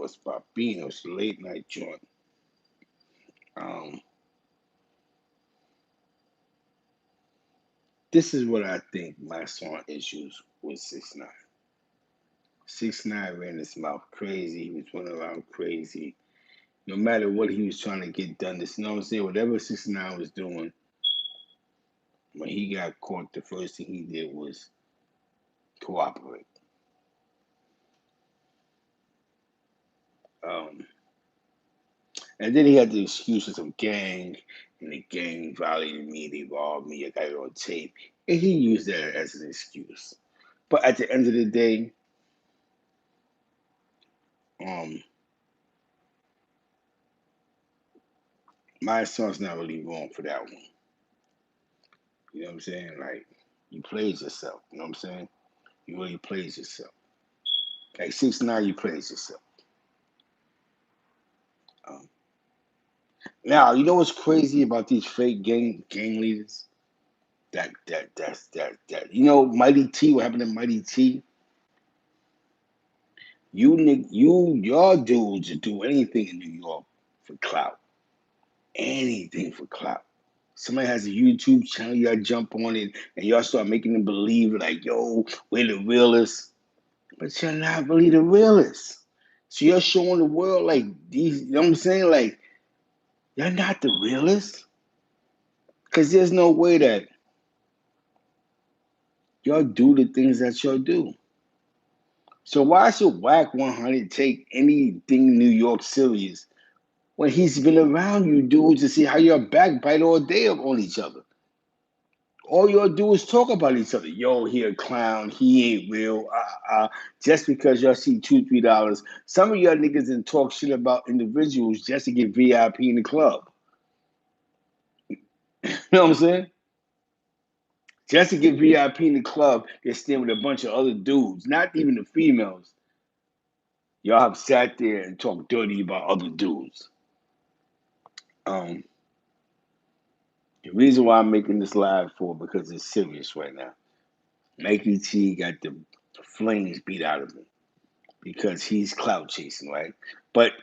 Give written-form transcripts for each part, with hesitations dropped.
was Papinos, late night joint. Um, this is what I think my song issues with 6ix9ine. 6ix9ine ran his mouth crazy. He was running around crazy. No matter what he was trying to get done, this, you know what I'm saying? Whatever 6ix9ine was doing, when he got caught, the first thing he did was cooperate. Um, and then he had the excuses of gang, and the gang violated me, they robbed me, I got it on tape. And he used that as an excuse. But at the end of the day, um, my son's not really wrong for that one. You know what I'm saying? Like, you played yourself. You know what I'm saying? You really played yourself. Like 6ix9ine, you played yourself. Um, Now, you know what's crazy about these fake gang leaders? That. You know, Mighty T. What happened to Mighty T? Y'all dudes would do anything in New York for clout. Anything for clout. Somebody has a YouTube channel, y'all jump on it, and y'all start making them believe like, yo, we're the realest. But you're not really the realest. So you're showing the world like these, you know what I'm saying? Like, you're not the realest. Because there's no way that y'all do the things that y'all do. So why should Whack 100 take anything New York serious when he's been around you dudes to see how y'all backbite all day on each other? All y'all do is talk about each other. Yo, he a clown. He ain't real. Just because y'all see $2, $3. Some of y'all niggas didn't talk shit about individuals just to get VIP in the club. You know what I'm saying? Just to get VIP in the club, they stand with a bunch of other dudes, not even the females. Y'all have sat there and talked dirty about other dudes. Um, the reason why I'm making this live for because it's serious right now. Nike T got the flames beat out of him because he's clout chasing, right? But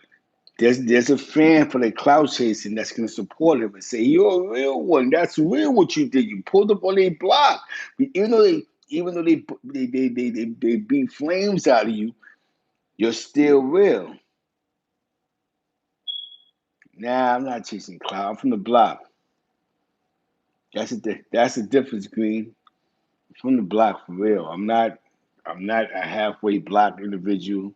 there's a fan for the clout chasing that's gonna support him and say, "You're a real one. That's real what you did. You pulled up on their block, even though they beat flames out of you, you're still real." Nah, I'm not chasing clout. I'm from the block. That's the difference, Green. I'm from the block for real. I'm not a halfway block individual.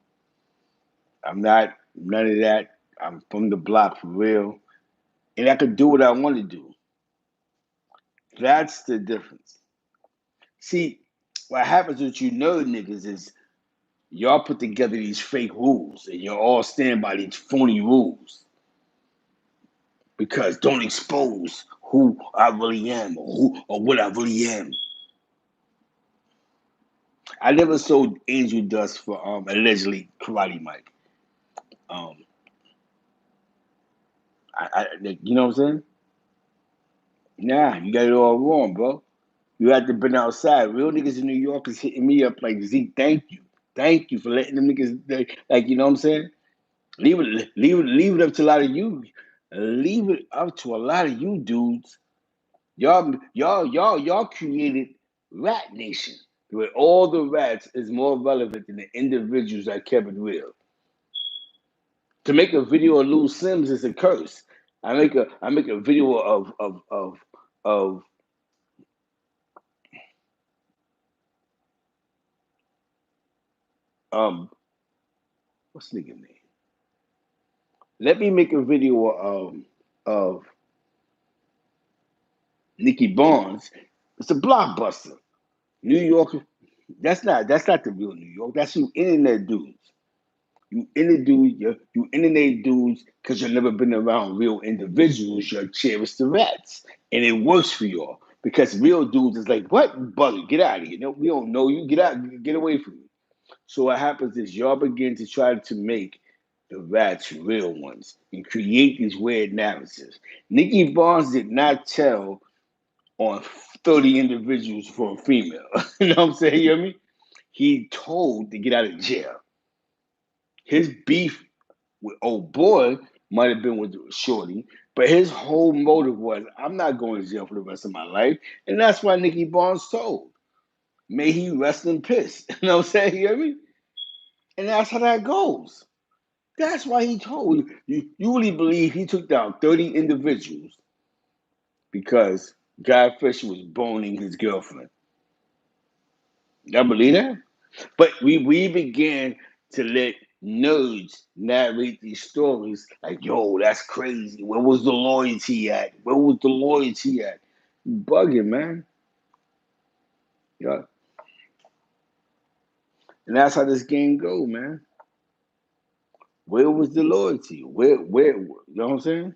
I'm not none of that. I'm from the block for real. And I can do what I want to do. That's the difference. See, what happens with you nerd niggas is y'all put together these fake rules and you all stand by these phony rules because don't expose who I really am or what I really am. I never sold angel dust for allegedly Karate Mike. Um, you know what I'm saying? Nah, you got it all wrong, bro. You have to been outside. Real niggas in New York is hitting me up like Zeke, thank you. Thank you for letting them niggas like you know what I'm saying? Leave it up to a lot of you. Leave it up to a lot of you dudes. Y'all created Rat Nation, where all the rats is more relevant than the individuals that kept it real. To make a video of Lou Sims is a curse. I make a video of um what's the nigga name? Let me make a video of Nikki Barnes. It's a blockbuster. New York. That's not the real New York. That's you internet dudes. You internet dudes because you've never been around real individuals. You cherish the rats, and it works for y'all because real dudes is like, what, brother? Get out of here. No, we don't know you. Get out. Get away from me. So what happens is y'all begin to try to make the rats real ones and create these weird narratives. Nikki Barnes did not tell on 30 individuals for a female. You know what I'm saying? You hear me? He told to get out of jail. His beef with old boy might have been with Shorty, but his whole motive was, I'm not going to jail for the rest of my life. And that's why Nicky Barnes told. May he rest in peace. You know what I'm saying? You hear me? And that's how that goes. That's why he told you really believe he took down 30 individuals because Guy Fisher was boning his girlfriend. Y'all believe that? But we began to let nerds narrate these stories like, yo, that's crazy. Where was the loyalty at? Where was the loyalty at? You bugging, man. Yeah. And that's how this game go, man. Where was the loyalty? Where, you know what I'm saying?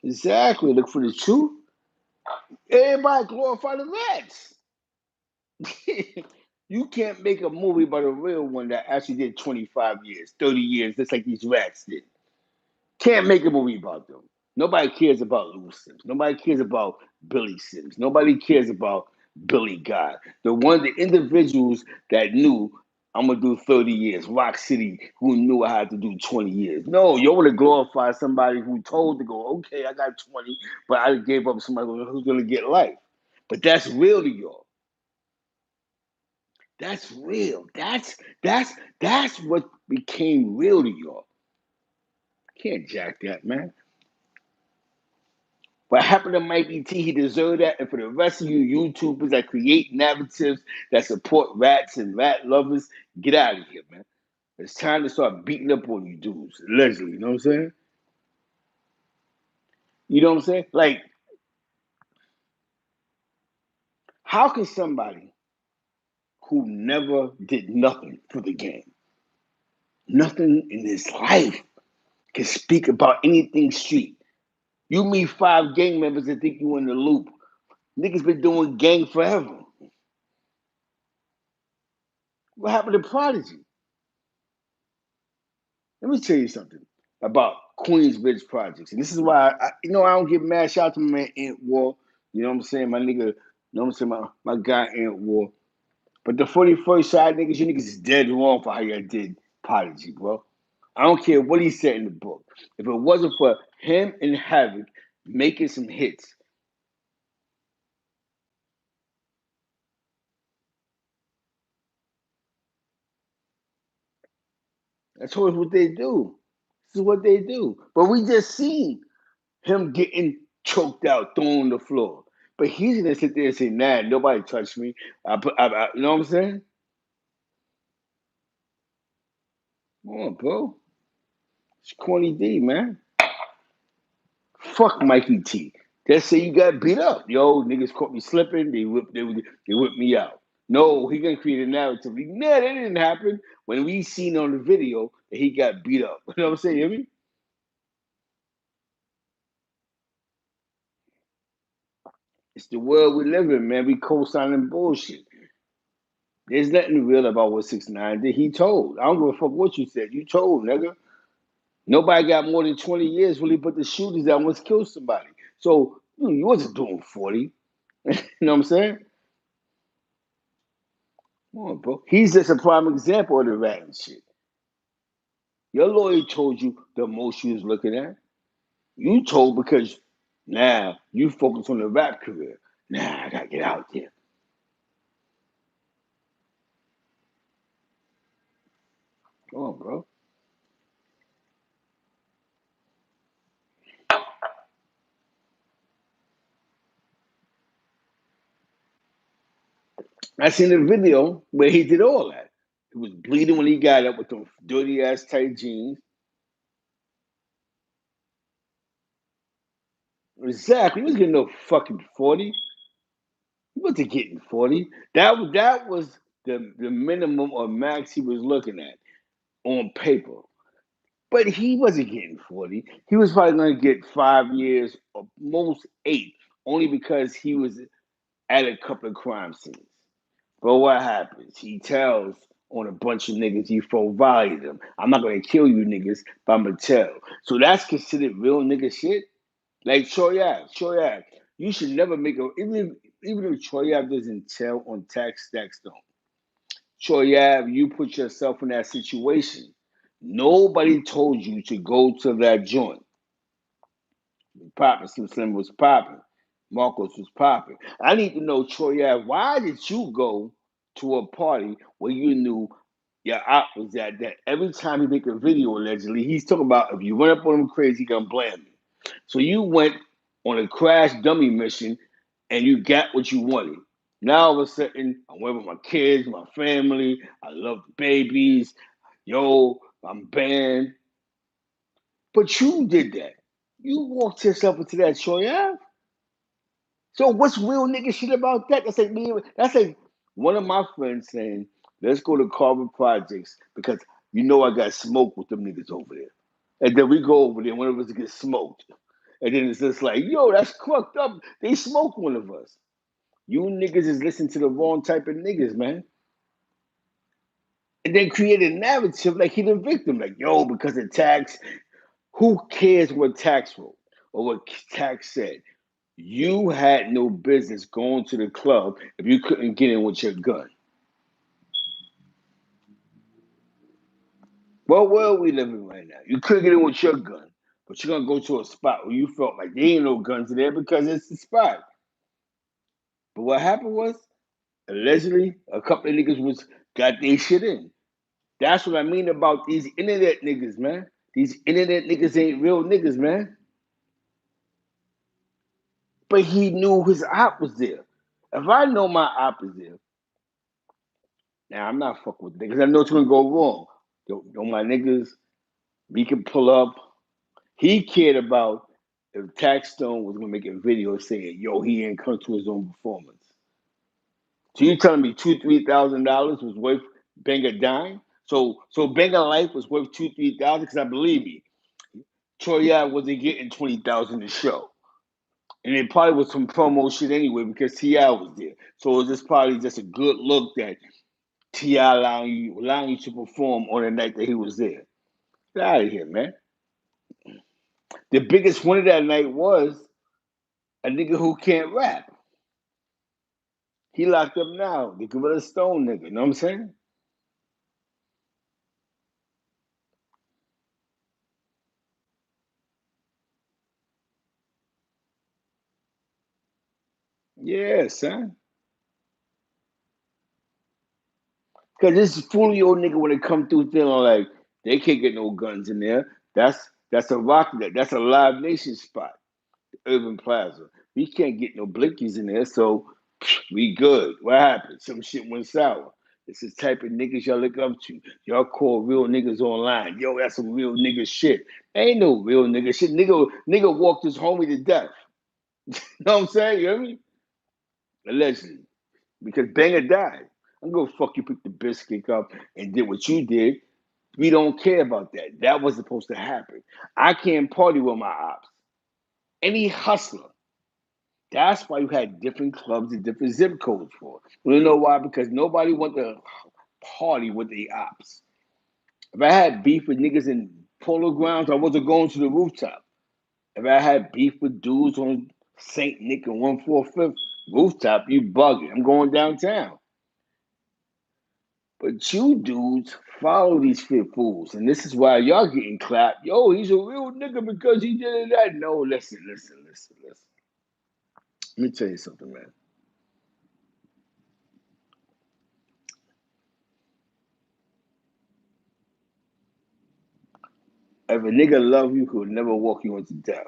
Exactly. Look for the truth. Everybody glorify the rats. You can't make a movie about a real one that actually did 25 years, 30 years, just like these rats did. Can't make a movie about them. Nobody cares about Lou Sims. Nobody cares about Billy Sims. Nobody cares about Billy God. The individuals that knew I'm gonna do 30 years, Rock City, who knew I had to do 20 years. No, you want to glorify somebody who told to go, okay, I got 20, but I gave up somebody who's gonna get life. But that's real to y'all. That's real. That's what became real to y'all. Can't jack that, man. What happened to Mikey T, he deserved that. And for the rest of you YouTubers that create narratives that support rats and rat lovers, get out of here, man. It's time to start beating up on you dudes, allegedly. You know what I'm saying? You know what I'm saying? Like, how can somebody who never did nothing for the game, nothing in his life, can speak about anything street? You meet 5 gang members that think you in the loop. Niggas been doing gang forever. What happened to Prodigy? Let me tell you something about Queensbridge projects. And this is why I don't get mad. Shout out to my man Ant War. You know what I'm saying? My nigga, you know what I'm saying? My guy Ant War. But the 41st side niggas, you niggas is dead wrong for how y'all did Prodigy, bro. I don't care what he said in the book. If it wasn't for him and Havoc making some hits, that's always what they do. This is what they do. But we just seen him getting choked out, thrown on the floor. But he's gonna sit there and say, "Nah, nobody touched me." You know what I'm saying? Come on, bro. It's corny D, man. Fuck Mikey T. They say you got beat up. Yo, niggas caught me slipping. They whipped me out. No, he gonna create a narrative. Nah, that didn't happen. When we seen on the video that he got beat up. You know what I'm saying? You hear me? It's the world we live in, man. We co-signing bullshit. There's nothing real about what 6ix9ine did. He told. I don't give a fuck what you said. You told, nigga. Nobody got more than 20 years really but the shooters that once killed somebody. So you wasn't doing 40. You know what I'm saying? Come on, bro. He's just a prime example of the rat and shit. Your lawyer told you the most you was looking at. You told because now you focus on the rap career. Nah, I gotta get out there. Come on, bro. I seen the video where he did all that. He was bleeding when he got up with them dirty ass tight jeans. Exactly. He was getting no fucking 40. He wasn't getting 40. That was the minimum or max he was looking at on paper. But he wasn't getting 40. He was probably going to get 5 years or most 8, only because he was at a couple of crime scenes. But what happens? He tells on a bunch of niggas he full volleyed them. I'm not going to kill you niggas, but I'm going to tell. So that's considered real nigga shit? Like Troy Ave. You should never make a, even even though Troy Ave doesn't tell on tax stacks don't. Troy Ave, you put yourself in that situation. Nobody told you to go to that joint. Popping, Slim was popping. Marcos was popping. I need to know, Troy Ave, why did you go to a party where you knew your op was at that every time he make a video, allegedly, he's talking about if you run up on him crazy, he gonna blame you. So you went on a crash dummy mission and you got what you wanted. Now all of a sudden, I'm with my kids, my family, I love the babies, yo, I'm banned. But you did that. You walked yourself into that Troy Ave. So what's real nigga shit about that? That's like me. That's like one of my friends saying, "Let's go to Carbon Projects because you know I got smoke with them niggas over there." And then we go over there, one of us gets smoked, and then it's just like, "Yo, that's fucked up. They smoke one of us." You niggas is listening to the wrong type of niggas, man. And then create a narrative like he the victim, like, "Yo, because of tax, who cares what tax wrote or what tax said? You had no business going to the club if you couldn't get in with your gun." What world we living right now? You couldn't get in with your gun, but you're gonna go to a spot where you felt like there ain't no guns in there because it's the spot. But what happened was, allegedly, a couple of niggas was got their shit in. That's what I mean about these internet niggas, man. These internet niggas ain't real niggas, man. But he knew his op was there. If I know my op is there, now I'm not fucking with niggas. I know it's gonna go wrong. Yo, my niggas, we can pull up. He cared about if Tax Stone was gonna make a video saying, "Yo, he ain't come to his own performance." So you telling me $2,000-3,000 was worth Bang a dime? So Bang a Life was worth 2,000-3,000 because I believe me, Troy Ave wasn't getting 20,000 a show. And it probably was some promo shit anyway because T.I. was there. So it was just probably just a good look that T.I. allowing you to perform on the night that he was there. Get out of here, man. The biggest winner that night was a nigga who can't rap. He locked up now. The Gorilla Stone nigga. You know what I'm saying? Yeah, son. Cause this Fulio nigga when it come through feeling like they can't get no guns in there. That's a rock that's a Live Nation spot, Urban Plaza. We can't get no blinkies in there, so we good. What happened? Some shit went sour. This is the type of niggas y'all look up to. Y'all call real niggas online. Yo, that's some real nigga shit. Ain't no real nigga shit. Nigga walked his homie to death. You know what I'm saying? You hear me? Allegedly. Because Banger died. I'm gonna fuck you pick the biscuit up and did what you did. We don't care about that. That was supposed to happen. I can't party with my ops. Any hustler. That's why you had different clubs and different zip codes for. You know why? Because nobody want to party with the ops. If I had beef with niggas in polo grounds, I wasn't going to the rooftop. If I had beef with dudes on St. Nick and 145th rooftop, you bugging. I'm going downtown. But you dudes follow these fit fools, and this is why y'all getting clapped. Yo, he's a real nigga because he did that. No, listen. Let me tell you something, man. If a nigga love you, he'll never walk you into death.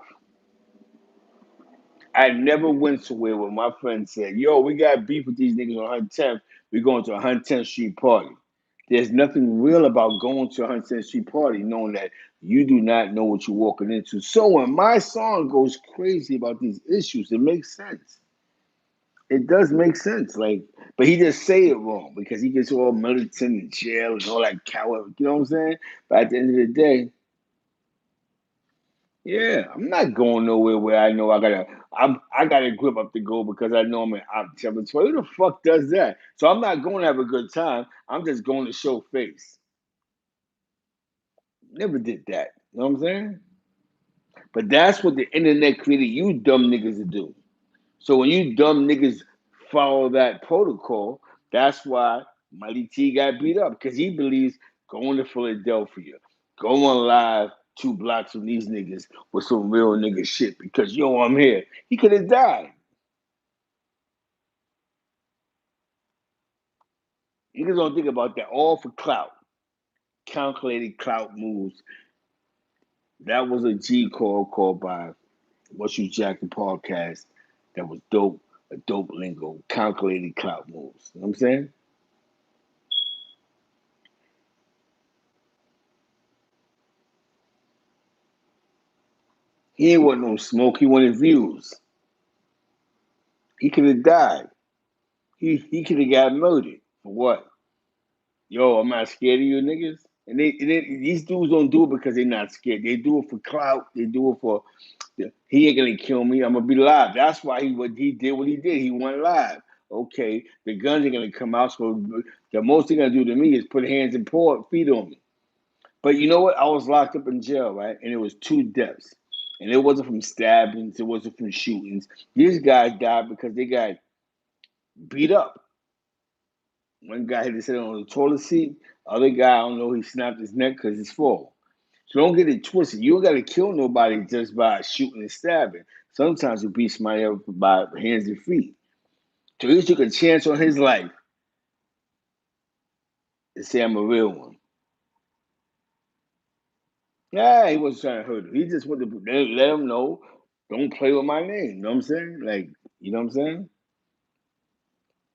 I never went somewhere where my friend said, "Yo, we got beef with these niggas on 110th. We're going to a 110th Street party." There's nothing real about going to a 110th Street party knowing that you do not know what you're walking into. So when my song goes crazy about these issues, it makes sense. It does make sense. Like, but he just say it wrong because he gets all militant in jail and all that coward. You know what I'm saying? But at the end of the day, yeah, I'm not going nowhere where I know I got a grip up to go because I know I'm an op territory. Who the fuck does that? So I'm not going to have a good time. I'm just going to show face. Never did that. You know what I'm saying? But that's what the internet created you dumb niggas to do. So when you dumb niggas follow that protocol. That's why Mighty T got beat up because he believes going to Philadelphia, going live 2 blocks from these niggas with some real nigga shit because yo, I'm here. He could have died. Niggas don't think about that. All for clout. Calculated clout moves. That was a G called by What's You Jacking podcast that was dope, a dope lingo, calculated clout moves. You know what I'm saying? He ain't want no smoke, he wanted views. He could have died. He could have got murdered. For what? Yo, I'm not scared of you niggas. These dudes don't do it because they're not scared. They do it for clout. They do it for he ain't gonna kill me. I'm gonna be live. That's why he did what he did. He went live. Okay, the guns are gonna come out. So the most they're gonna do to me is put hands and feet on me. But you know what? I was locked up in jail, right? And it was 2 deaths. And it wasn't from stabbings, it wasn't from shootings. These guys died because they got beat up. One guy hit his head on the toilet seat. Other guy, I don't know, he snapped his neck because it's full. So don't get it twisted. You don't got to kill nobody just by shooting and stabbing. Sometimes you beat somebody up by hands and feet. So he took a chance on his life and say, I'm a real one. Yeah, he wasn't trying to hurt him. He just wanted to let him know, don't play with my name. You know what I'm saying? Like, you know what I'm saying?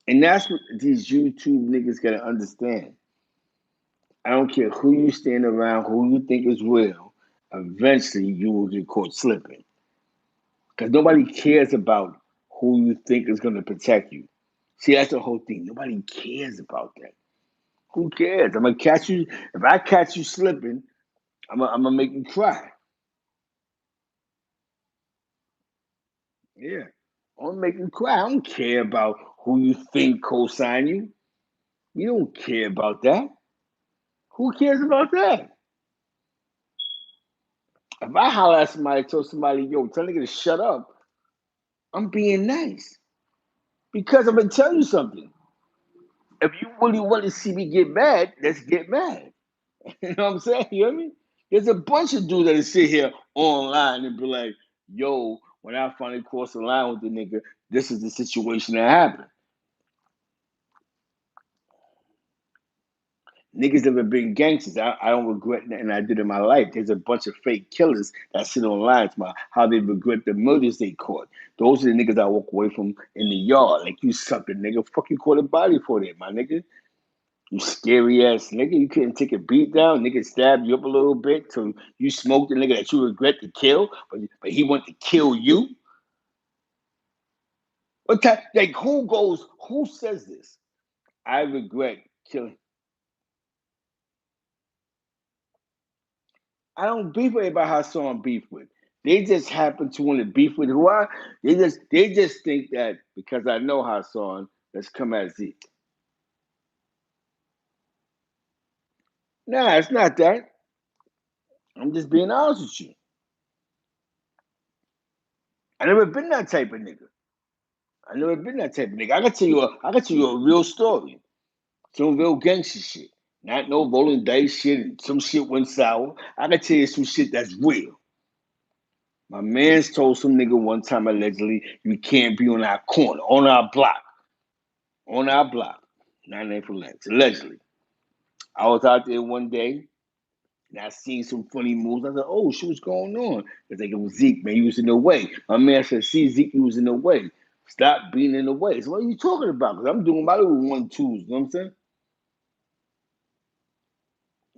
And that's what these YouTube niggas got to understand. I don't care who you stand around, who you think is real, eventually you will get caught slipping. Because nobody cares about who you think is going to protect you. See, that's the whole thing. Nobody cares about that. Who cares? I'm going to catch you. If I catch you slipping, I'm gonna make you cry. Yeah. I'm going to make you cry. I don't care about who you think co-sign you. You don't care about that. Who cares about that? If I holler at somebody, tell somebody, yo, tell nigga to shut up, I'm being nice. Because I'm going to tell you something. If you really want to see me get mad, let's get mad. You know what I'm saying? You hear me? There's a bunch of dudes that sit here online and be like, yo, when I finally cross the line with the nigga, this is the situation that happened. Niggas that have been gangsters. I don't regret nothing I did in my life. There's a bunch of fake killers that sit online about how they regret the murders they caught. Those are the niggas I walk away from in the yard. Like, you sucker nigga. Fuck you caught a body for that, my nigga. You scary ass nigga. You couldn't take a beat down. Nigga stabbed you up a little bit till you smoked the nigga that you regret to kill, but he went to kill you. What type, like, who says this? I regret killing. I don't beef with anybody I saw him beef with. They just happen to want to beef with who I. They just think that because I know Hassan, let's come at Zeke. Nah, it's not that. I'm just being honest with you. I never been that type of nigga. I never been that type of nigga. I got tell you a real story. Some real gangster shit. Not no rolling dice shit and some shit went sour. I can tell you some shit that's real. My man's told some nigga one time allegedly, you can't be on our corner, on our block. On our block. Not named for Lance. Allegedly. I was out there one day and I seen some funny moves. I said, oh shit, what's going on? It's like it was Zeke, man. He was in the way. My man said, see, Zeke, he was in the way. Stop being in the way. So what are you talking about? Because I'm doing my little 1-2s, you know what I'm saying?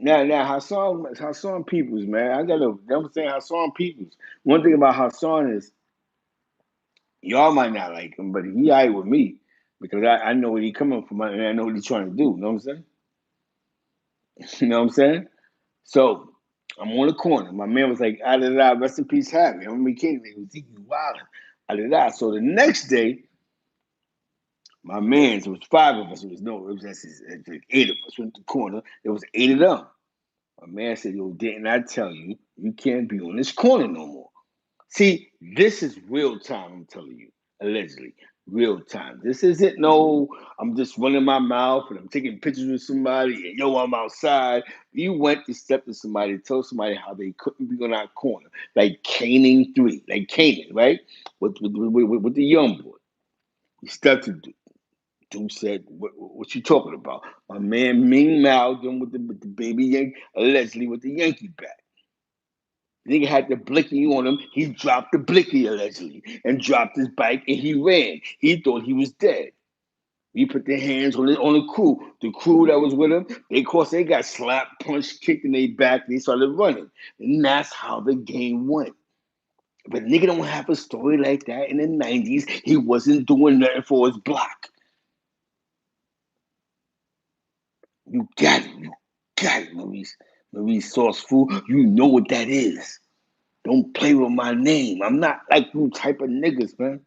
Now, Hassan Peoples, man. I gotta, you know what I'm saying? Hassan Peoples. One thing about Hassan is, y'all might not like him, but he alright with me. Because I know where he coming from and I know what he's trying to do. You know what I'm saying? You know what I'm saying? So I'm on the corner. My man was like, ah, da, da, rest in peace, Harry. I remember he came, he was thinking, wow, ah, da, da. So the next day, my man's, it was 5 of us. It was 8 of us. Went to the corner. There was 8 of them. My man said, yo, didn't I tell you, you can't be on this corner no more. See, this is real time, I'm telling you, allegedly. Real time. This isn't no, I'm just running my mouth and I'm taking pictures with somebody and yo, I'm outside. You went to step to somebody, tell somebody how they couldn't be on that corner. Like Canaan 3, like Canaan, right? With the young boy. He stepped to Dude said, what you talking about? My man Ming Mao done with the baby Yankee, allegedly with the Yankee bat. Nigga had the blicky on him. He dropped the blicky allegedly and dropped his bike and he ran. He thought he was dead. We put their hands on the crew. The crew that was with him, of course, they got slapped, punched, kicked in their back, and they started running. And that's how the game went. But nigga don't have a story like that in the 90s. He wasn't doing nothing for his block. You got it. You got it, Maurice. Maurice Sauce Food. You know what that is. Don't play with my name. I'm not like you type of niggas, man.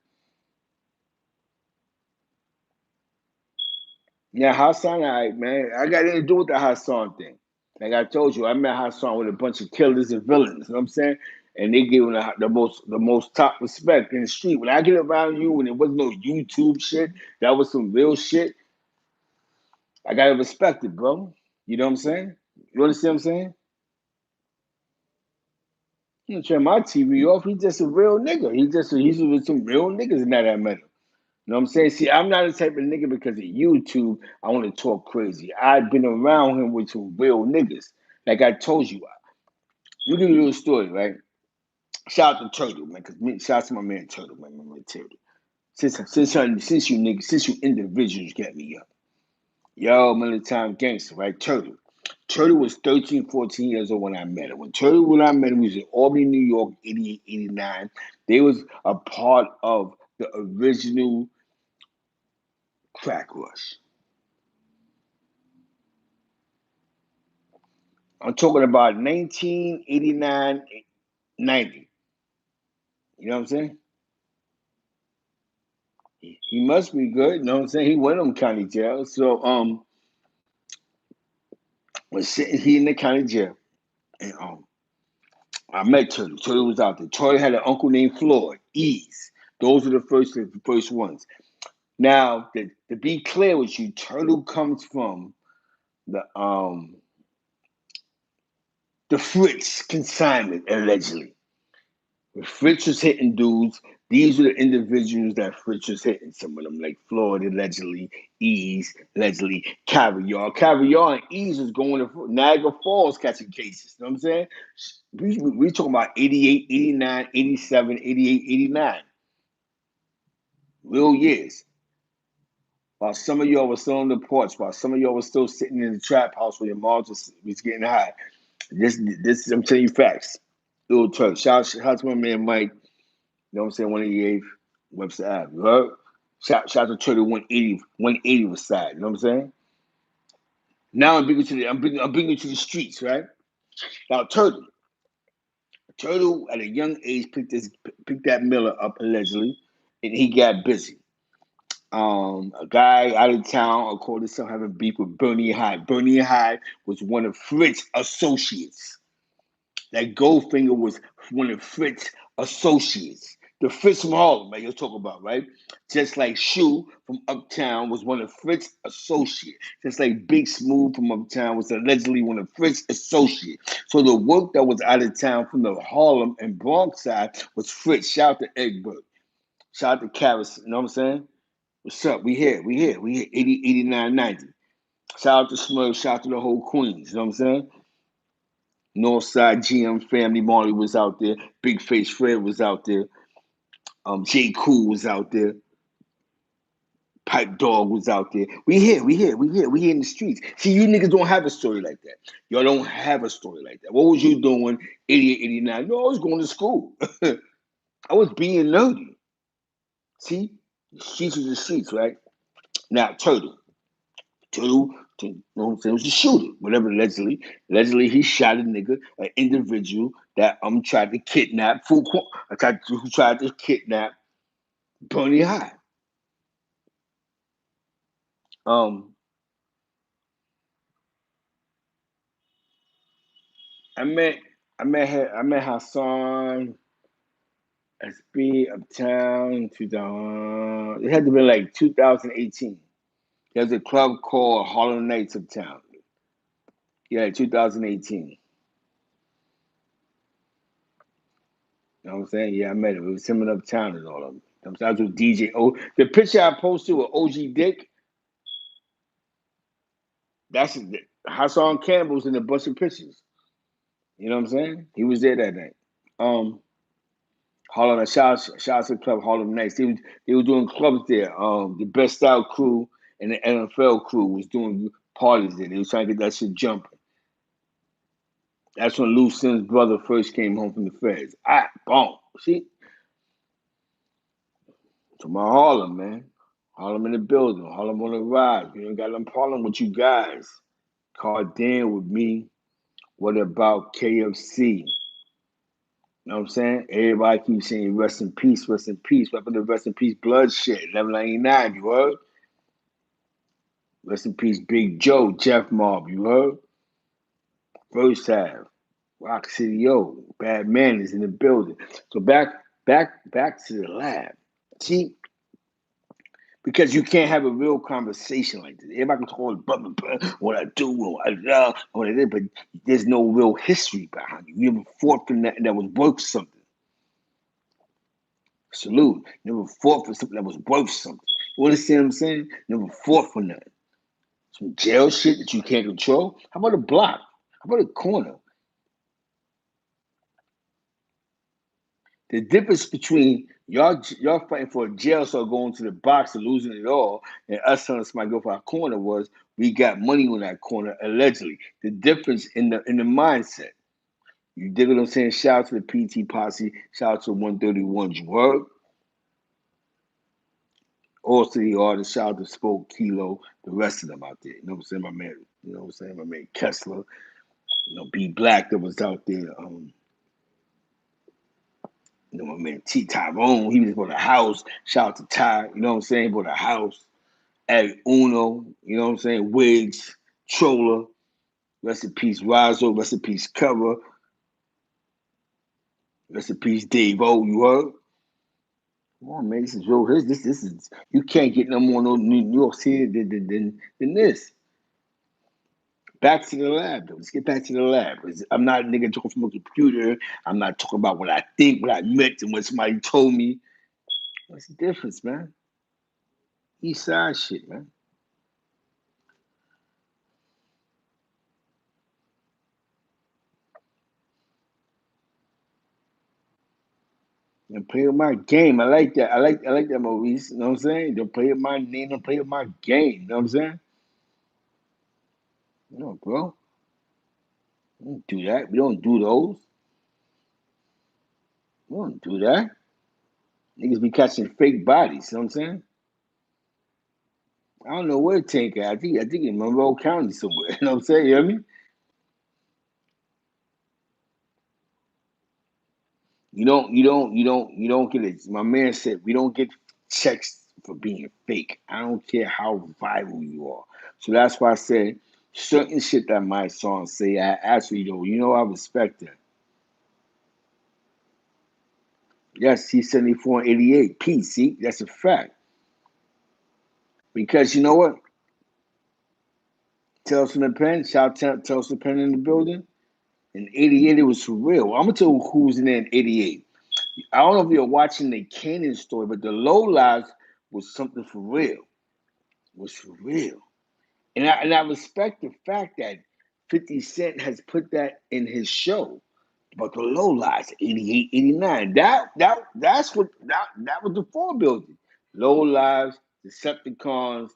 Yeah, Hassan, all right, man. I got nothing to do with the Hassan thing. Like I told you, I met Hassan with a bunch of killers and villains. You know what I'm saying? And they gave him the most top respect in the street. When I get around you, when there wasn't no YouTube shit, that was some real shit. I gotta respect it, bro. You know what I'm saying? You understand what I'm saying? You don't turn my TV off. He's just a real nigga. He's with some real niggas in that I met him. You know what I'm saying? See, I'm not the type of nigga because of YouTube, I want to talk crazy. I've been around him with some real niggas. Like I told you, you give you a little story, right? Shout out to Turtle, man, because shout out to my man Turtle, man, my man Turtle. Since you individuals get me up. Yo, time gangster, right? Turtle. Turtle was 13, 14 years old when I met him. When I met him, he was in Albany, New York, 88, 89. They was a part of the original crack rush. I'm talking about 1989, 90. You know what I'm saying? He must be good. You know what I'm saying? He went on county jail. So was sitting he in the county jail. And I met Turtle. Turtle was out there. Turtle had an uncle named Floyd. Ease. Those are the first ones. Now, to be clear with you, Turtle comes from the Fritz consignment, allegedly. When Fritz was hitting dudes, these were the individuals that Fritz was hitting. Some of them, like Floyd, allegedly, Ease, allegedly, Caviar. Caviar and Ease was going to Niagara Falls catching cases. You know what I'm saying? We talking about 88, 89, 87, 88, 89. Real years. While some of y'all were still on the porch, while some of y'all were still sitting in the trap house where your mom was getting high. This I'm telling you facts. Little Turk. Shout out to my man Mike. You know what I'm saying? 188th Webster Ave. You heard? Shout out to Turtle 180 was side. You know what I'm saying? Now I'm bringing you to the streets, right? Now Turtle at a young age picked that Miller up allegedly, and he got busy. A guy out of town, according to some, having beef with Bernie High. Bernie High was one of Fritz's associates. That Goldfinger was one of Fritz's associates. The Fritz from Harlem, man, you're talking about, right? Just like Shoe from Uptown was one of Fritz's associates. Just like Big Smooth from Uptown was allegedly one of Fritz's associates. So the work that was out of town from the Harlem and Bronx side was Fritz. Shout out to Egbert. Shout out to Karis. You know what I'm saying? What's up? We here 80, 89, 90. Shout out to Smurf. Shout out to the whole Queens. You know what I'm saying? Northside GM family, Marley was out there. Big Face Fred was out there. J. Cool was out there. Pipe Dog was out there. We here in the streets. See, you niggas don't have a story like that. Y'all don't have a story like that. What was you doing 88, 89? No, I was going to school. I was being nerdy. See? The streets are the streets, right? Now, Turtle, you know what I'm saying, was a shooter, whatever, allegedly. Allegedly, he shot a nigga, an individual that tried to kidnap, who tried to kidnap Bernie High. Um, I met, I met Hassan SB Uptown 2000. It had to be like 2018. There's a club called Harlem Nights Uptown. Yeah, 2018. You know what I'm saying? Yeah, I met him. It was him and Uptown and all of them. I was with DJ O. The picture I posted with OG Dick, that's Hassan Campbell's in a bunch of pictures. You know what I'm saying? He was there that night. Harlem Shout out to the club Harlem Nights. They were doing clubs there. The Best Style crew and the NFL crew was doing parties there. They was trying to get that shit jumping. That's when Lou Sims' brother first came home from the feds. Boom. See? To my Harlem, man. Harlem in the building. Harlem on the rise. We ain't got no problem with you guys. Cardan with me. What about KFC? You know what I'm saying? Everybody keeps saying rest in peace, rest in peace. What happened to rest in peace bloodshed? 1199, you heard? Rest in peace, Big Joe, Jeff Mob, you heard? First half. Rock City Yo, Bad Man is in the building. So back to the lab. See, because you can't have a real conversation like this. Everybody can talk about what I do, what I love, what I did, but there's no real history behind you. You never fought for nothing that was worth something. Salute. Never fought for something that was worth something. You understand what I'm saying? Never fought for nothing. Some jail shit that you can't control. How about a block? How about a corner? The difference between y'all fighting for a jail cell going to the box and losing it all, and us telling somebody go for our corner was we got money on that corner allegedly. The difference in the mindset. You dig what I'm saying? Shout out to the PT Posse. Shout out to 131. You heard? Also the artists. Shout out to Spoke Kilo. The rest of them out there. You know what I'm saying? My man. You know what I'm saying? My man Kessler. You know, B Black that was out there. You know, my man T Tyrone, he was bought a house. Shout out to Ty, you know what I'm saying? Bought a house. Ed Uno, you know what I'm saying? Wiggs, Troller, rest in peace, Razo, rest in peace, Cover, rest in peace, Dave O, you heard? Come on, man, this is real. This is, you can't get no more no New York City than this. Back to the lab, though. Let's get back to the lab. I'm not a nigga talking from a computer. I'm not talking about what I think, what I meant, and what somebody told me. What's the difference, man? East side shit, man. And play with my game. I like that. I like that, Maurice. You know what I'm saying? Don't play with my name. Don't play with my game. You know what I'm saying? No, bro. We don't do that. We don't do those. We don't do that. Niggas be catching fake bodies. You know what I'm saying? I don't know where Tank at. I think in Monroe County somewhere. You know what I'm saying? You hear me? You don't get it. My man said we don't get checks for being fake. I don't care how viral you are. So that's why I said certain shit that my song say, I actually do. I respect that. Yes, he's 74 and 88. Peace, see? That's a fact. Because you know what? Tales from the Pen, shout out Tales from the Pen in the building. In 88, it was for real. I'm going to tell you who was in there in 88. I don't know if you're watching the Cannon story, but the Low Lives was something for real. Was for real. And I respect the fact that 50 Cent has put that in his show. But the low lies, 88, 89. That was the four building. Low lives, Decepticons.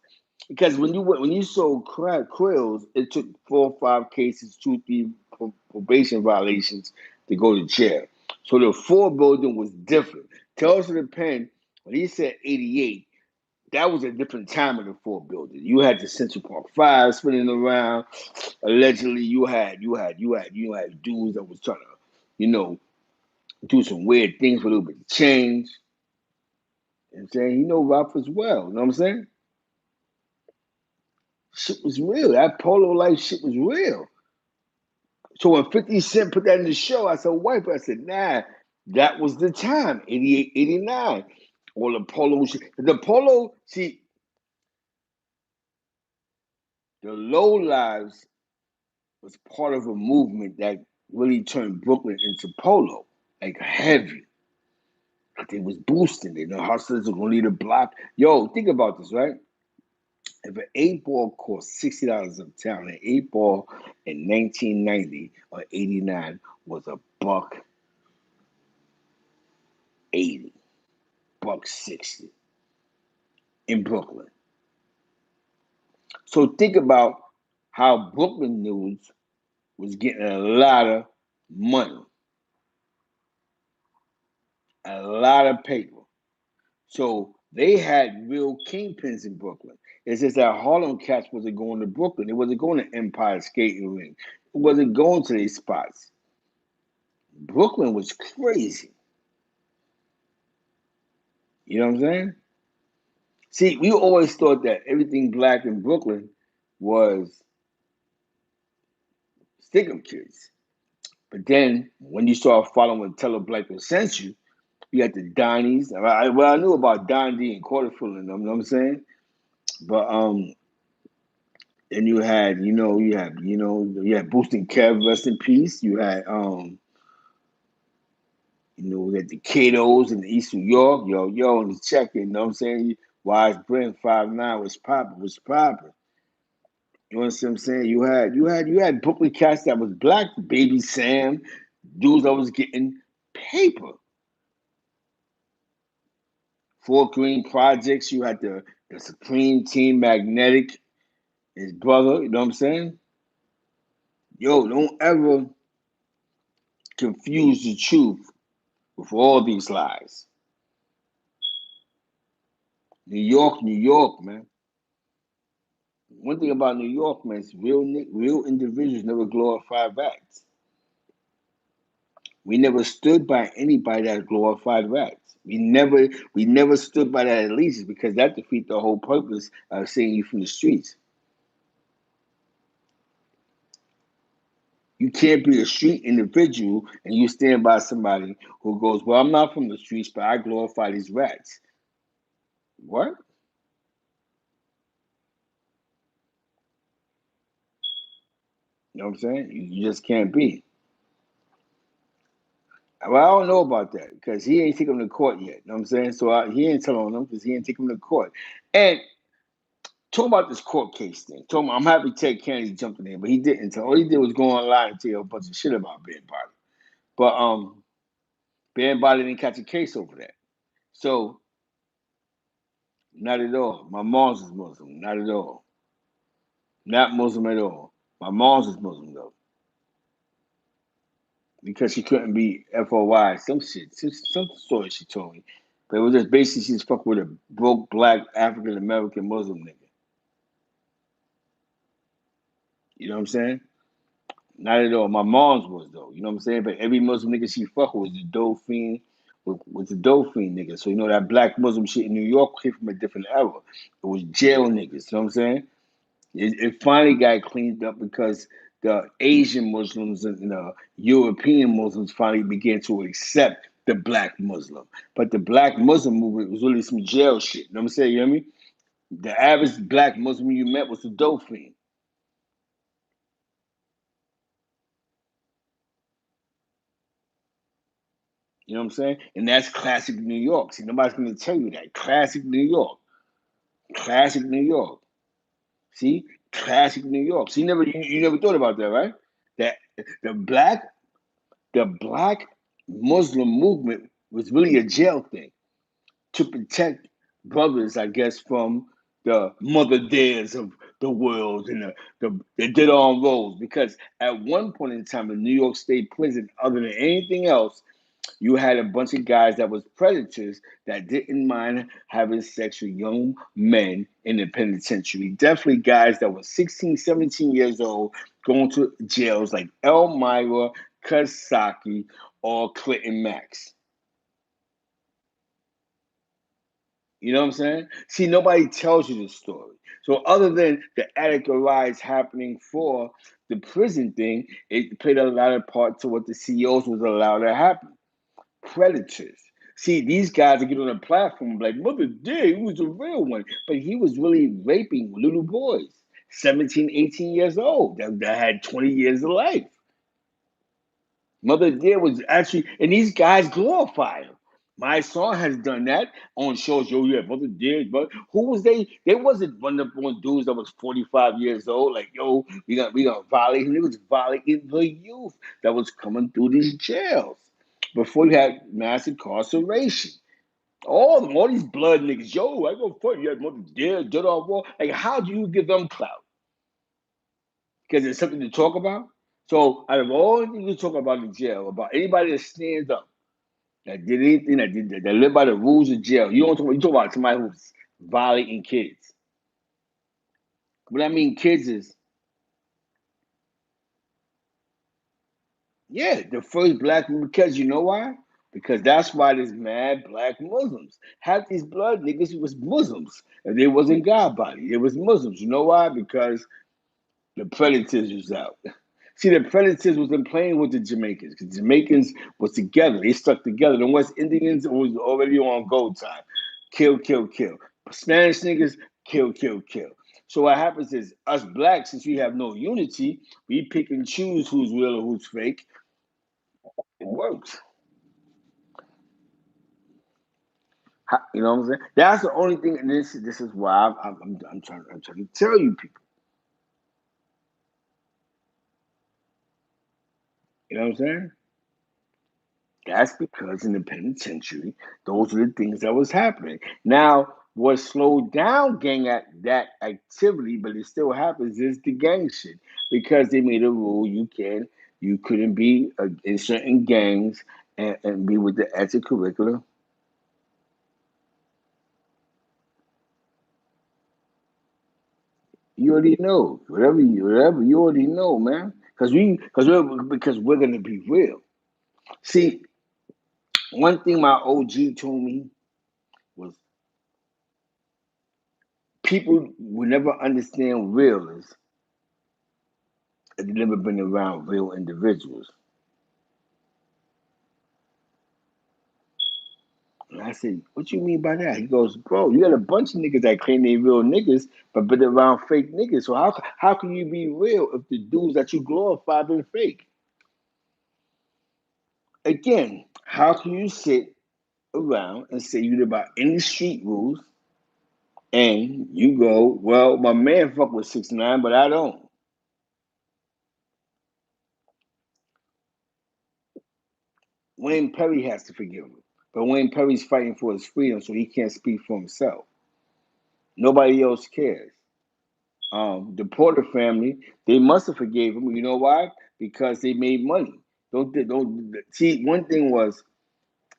Because when you sold krills, it took 4 or 5 cases, 2, 3 probation violations to go to jail. So the four building was different. Tales of the Pen, when he said 88, that was a different time of the four building. You had the Central Park Five spinning around. Allegedly, you had dudes that was trying to, do some weird things for a little bit of change. You know what I'm saying? Ralph as well. You know what I'm saying? Shit was real. That polo life shit was real. So when 50 Cent put that in the show, I said, wife, I said, nah, That was the time, 88, 89. All the polo shit. The polo, see, the low lives was part of a movement that really turned Brooklyn into polo, like heavy. Like they was boosting it. The hustlers were gonna lead a block. Yo, think about this, right? If an 8 ball cost $60 uptown, an 8 ball in 1990 or 89 was a $1.80, $1.60 in Brooklyn. So think about how Brooklyn News was getting a lot of money, a lot of paper. So they had real kingpins in Brooklyn. It's just that Harlem cats wasn't going to Brooklyn. It wasn't going to Empire Skating Ring. It wasn't going to these spots. Brooklyn was crazy. You know what I'm saying? See, we always thought that everything black in Brooklyn was Stickum kids. But then when you start following Tell a Black Will Sense you had the Donnies. I knew about Don D and Quarterfield and them, you know what I'm saying? But and you had Boosting Kev, rest in peace. You had the Katos in East New York, yo, and the check, you know what I'm saying? Wise Brent 5'9" was popping. You understand what I'm saying? You had Brooklyn cats that was black, Baby Sam, dudes that was getting paper. Fort Greene Projects, you had the Supreme Team Magnetic, his brother, you know what I'm saying? Yo, don't ever confuse the truth with all these lies. New York, man. One thing about New York, man, is real individuals never glorified rats. We never stood by anybody that glorified rats. We never stood by that allegiance because that defeats the whole purpose of seeing you from the streets. You can't be a street individual and you stand by somebody who goes, "Well, I'm not from the streets, but I glorify these rats." What? You know what I'm saying? You just can't be. Well, I don't know about that because he ain't taken him to court yet. You know what I'm saying? So he ain't telling him because he ain't taking him to court. And talk about this court case thing. I'm happy Ted Kennedy jumped in there, but he didn't. All he did was go online and tell you a bunch of shit about Ben Body. But Ben Body didn't catch a case over that. So not at all. My mom's is Muslim. Not at all. Not Muslim at all. My mom's is Muslim though. Because she couldn't be FOI, some shit, some story she told me. But it was just basically she's fucking with a broke black African American Muslim nigga. You know what I'm saying? Not at all. My mom's was though. You know what I'm saying? But every Muslim nigga she fuck with was the Dolphin, was the Dolphin nigga. So you know that black Muslim shit in New York came from a different era. It was jail niggas. You know what I'm saying? It finally got cleaned up because the Asian Muslims and the European Muslims finally began to accept the black Muslim. But the black Muslim movement was really some jail shit. You know what I'm saying? You know what I mean? The average black Muslim you met was a Dolphin. You know what I'm saying? And that's classic New York. See, nobody's going to tell you that. Classic New York. Classic New York. See? Classic New York. See, you never thought about that, right? That the black the black Muslim movement was really a jail thing to protect brothers, I guess, from the mother dares of the world and the dead on rolls. Because at one point in time in New York State prison, other than anything else, you had a bunch of guys that was predators that didn't mind having sex with young men in the penitentiary. Definitely guys that were 16, 17 years old going to jails like Elmira, Kasaki, or Clinton Max. You know what I'm saying? See, nobody tells you this story. So other than the Attica riots happening for the prison thing, it played a lot of part to what the CEOs was allowed to happen. predators. See, these guys that get on a platform like Mother Day, he was a real one, but he was really raping little boys, 17, 18 years old, that had 20 years of life. Mother Dear was actually, and these guys glorify him. My son has done that on shows. Yo, yeah, Mother Dear, but who was they? They wasn't one of the dudes that was 45 years old. Like, yo, we gonna violate him. It was violating the youth that was coming through these jails before you had mass incarceration. All these blood niggas. Yo, I go for you. Mother Dear, dead off war. Like, how do you give them clout? Because it's something to talk about. So, out of all the things you talk about in jail, about anybody that stands up, that did anything, that lived by the rules of jail, you talk about somebody who's violating kids. What I mean, kids is, yeah, the first black, because you know why? Because that's why there's mad black Muslims. Half these blood niggas was Muslims, and they wasn't God body. They was Muslims. You know why? Because the predators was out. See, the predators wasn't playing with the Jamaicans because Jamaicans was together. They stuck together. The West Indians was already on gold time. Kill, kill, kill. Spanish niggas, kill, kill, kill. So what happens is us blacks, since we have no unity, we pick and choose who's real or who's fake. It works. You know what I'm saying? That's the only thing. And this is why I'm trying to tell you people. You know what I'm saying? That's because in the penitentiary, those are the things that was happening. Now, what slowed down that activity, but it still happens, is the gang shit. Because they made a rule you couldn't be in certain gangs and be with the extracurricular. You already know. Whatever you already know, man. Because we're gonna be real. See, one thing my OG told me was people will never understand real is if they've never been around real individuals. And I said, what you mean by that? He goes, bro, you got a bunch of niggas that claim they real niggas, but been around fake niggas. So how can you be real if the dudes that you glorify been fake? Again, how can you sit around and say you live by any street rules and you go, well, my man fuck with 6ix9ine, but I don't. Wayne Perry has to forgive him. But Wayne Perry's fighting for his freedom, so he can't speak for himself. Nobody else cares. The Porter family, they must have forgave him. You know why? Because they made money. Don't see. One thing was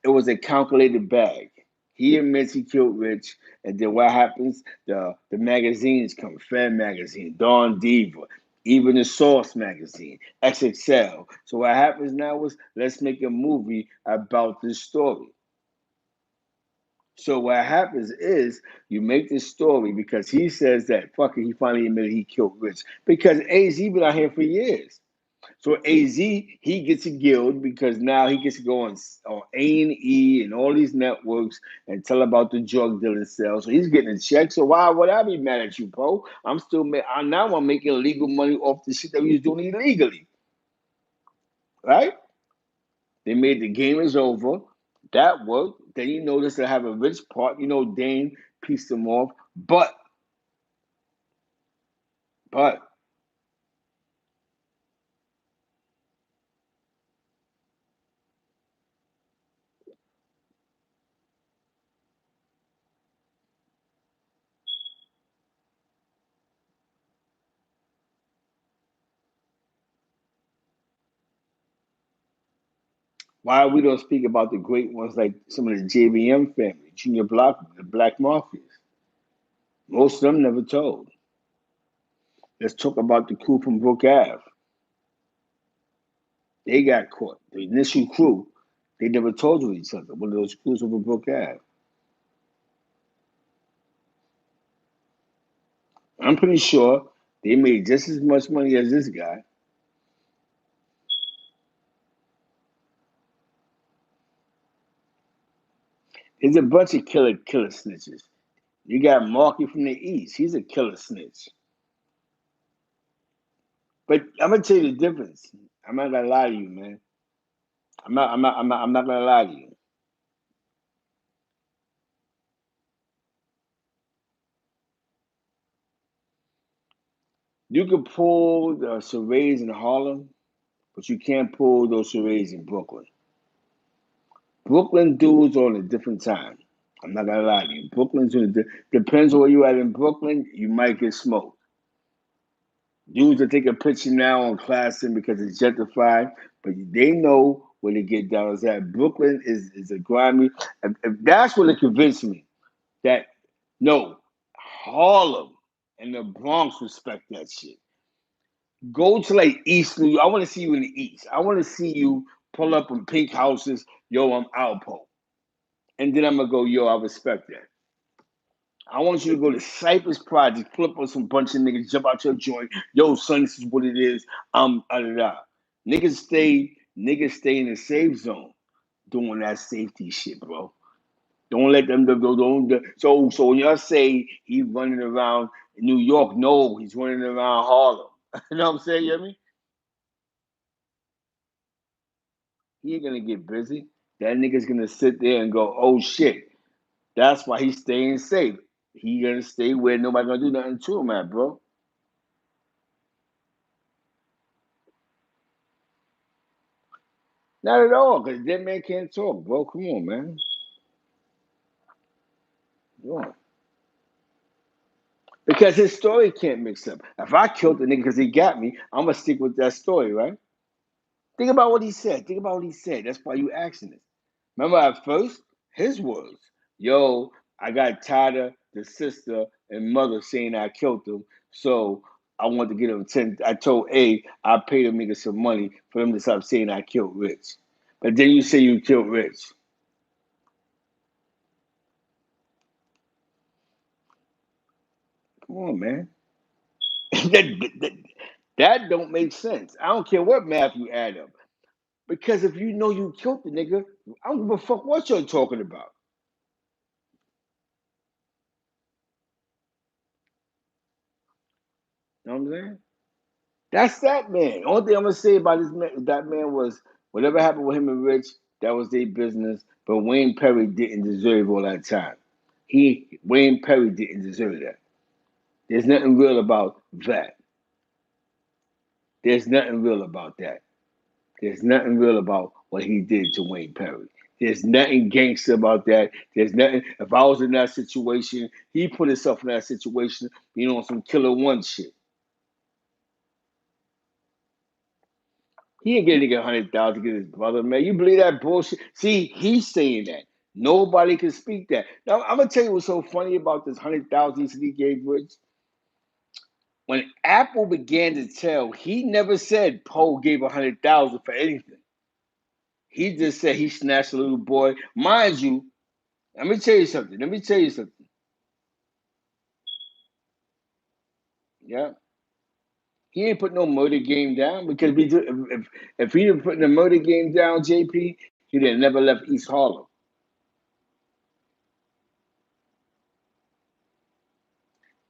it was a calculated bag. He admits he killed Rich, and then what happens? The magazines come, Fed magazine, Dawn Diva, even the Source magazine, XXL. So what happens now is let's make a movie about this story. So what happens is you make this story because he says that fuck it, he finally admitted he killed Rich. Because AZ been out here for years. So AZ, he gets a guild because now he gets to go on A&E and all these networks and tell about the drug dealing cell. So he's getting a check. So why would I be mad at you, bro? Now I'm making legal money off the shit that we was doing illegally. Right? They made the game is over. That worked. Then you notice they have a rich part. You know, Dane pieced them off. But why we don't speak about the great ones like some of the JVM family, Junior Block, the Black Mafias? Most of them never told. Let's talk about the crew from Brook Ave. They got caught. The initial crew, they never told to each other. One of those crews over Brook Ave. I'm pretty sure they made just as much money as this guy. It's a bunch of killer snitches. You got Marky from the East. He's a killer snitch. But I'm gonna tell you the difference. I'm not gonna lie to you, man. I'm not gonna lie to you. You could pull the charades in Harlem, but you can't pull those charades in Brooklyn. Brooklyn dudes on a different time. I'm not gonna lie to you. Brooklyn's on depends on where you at in Brooklyn. You might get smoked. Dudes that take a picture now on Classroom because it's gentrified, but they know where to get down is at. Brooklyn is a grimy. If that's what it convinced me that no, Harlem and the Bronx respect that shit. Go to like East New York. I want to see you in the East. I want to see you pull up in pink houses. Yo, I'm Alpo. And then I'm going to go, yo, I respect that. I want you to go to Cypress Project, pull up on some bunch of niggas, jump out your joint. Yo, son, this is what it is. Da da da. Niggas stay in the safe zone doing that safety shit, bro. Don't let them don't. So when y'all say he's running around New York, no, he's running around Harlem. You know what I'm saying? You hear me? He ain't gonna get busy. That nigga's gonna sit there and go, oh shit. That's why he's staying safe. He gonna stay where nobody gonna do nothing to him at, bro. Not at all, because that man can't talk, bro. Come on, man. Come on. Because his story can't mix up. If I killed the nigga because he got me, I'm gonna stick with that story, right? Think about what he said. Think about what he said. That's why you asking it. Remember at first, his words. Yo, I got tired of the sister and mother saying I killed them. So I wanted to get them 10. I told A, I paid them niggas some money for them to stop saying I killed Rich. But then you say you killed Rich. Come on, man. that, that don't make sense. I don't care what math you add up. Because if you know you killed the nigga, I don't give a fuck what you're talking about. You know what I'm saying? That's that man. Only thing I'm gonna say about this man, that man was whatever happened with him and Rich, that was their business. But Wayne Perry didn't deserve all that time. Wayne Perry didn't deserve that. There's nothing real about that. There's nothing real about that. There's nothing real about what he did to Wayne Perry. There's nothing gangster about that. There's nothing. If I was in that situation, he put himself in that situation, on some killer one shit. He ain't getting a 100,000 to get his brother, man. You believe that bullshit? See, he's saying that. Nobody can speak that. Now, I'm gonna tell you what's so funny about this 100,000 he gave Rich. When Apple began to tell, he never said Poe gave 100,000 for anything. He just said he snatched a little boy. Mind you, let me tell you something. Let me tell you something. Yeah. He ain't put no murder game down because if he didn't put the murder game down, JP, he'd have never left East Harlem.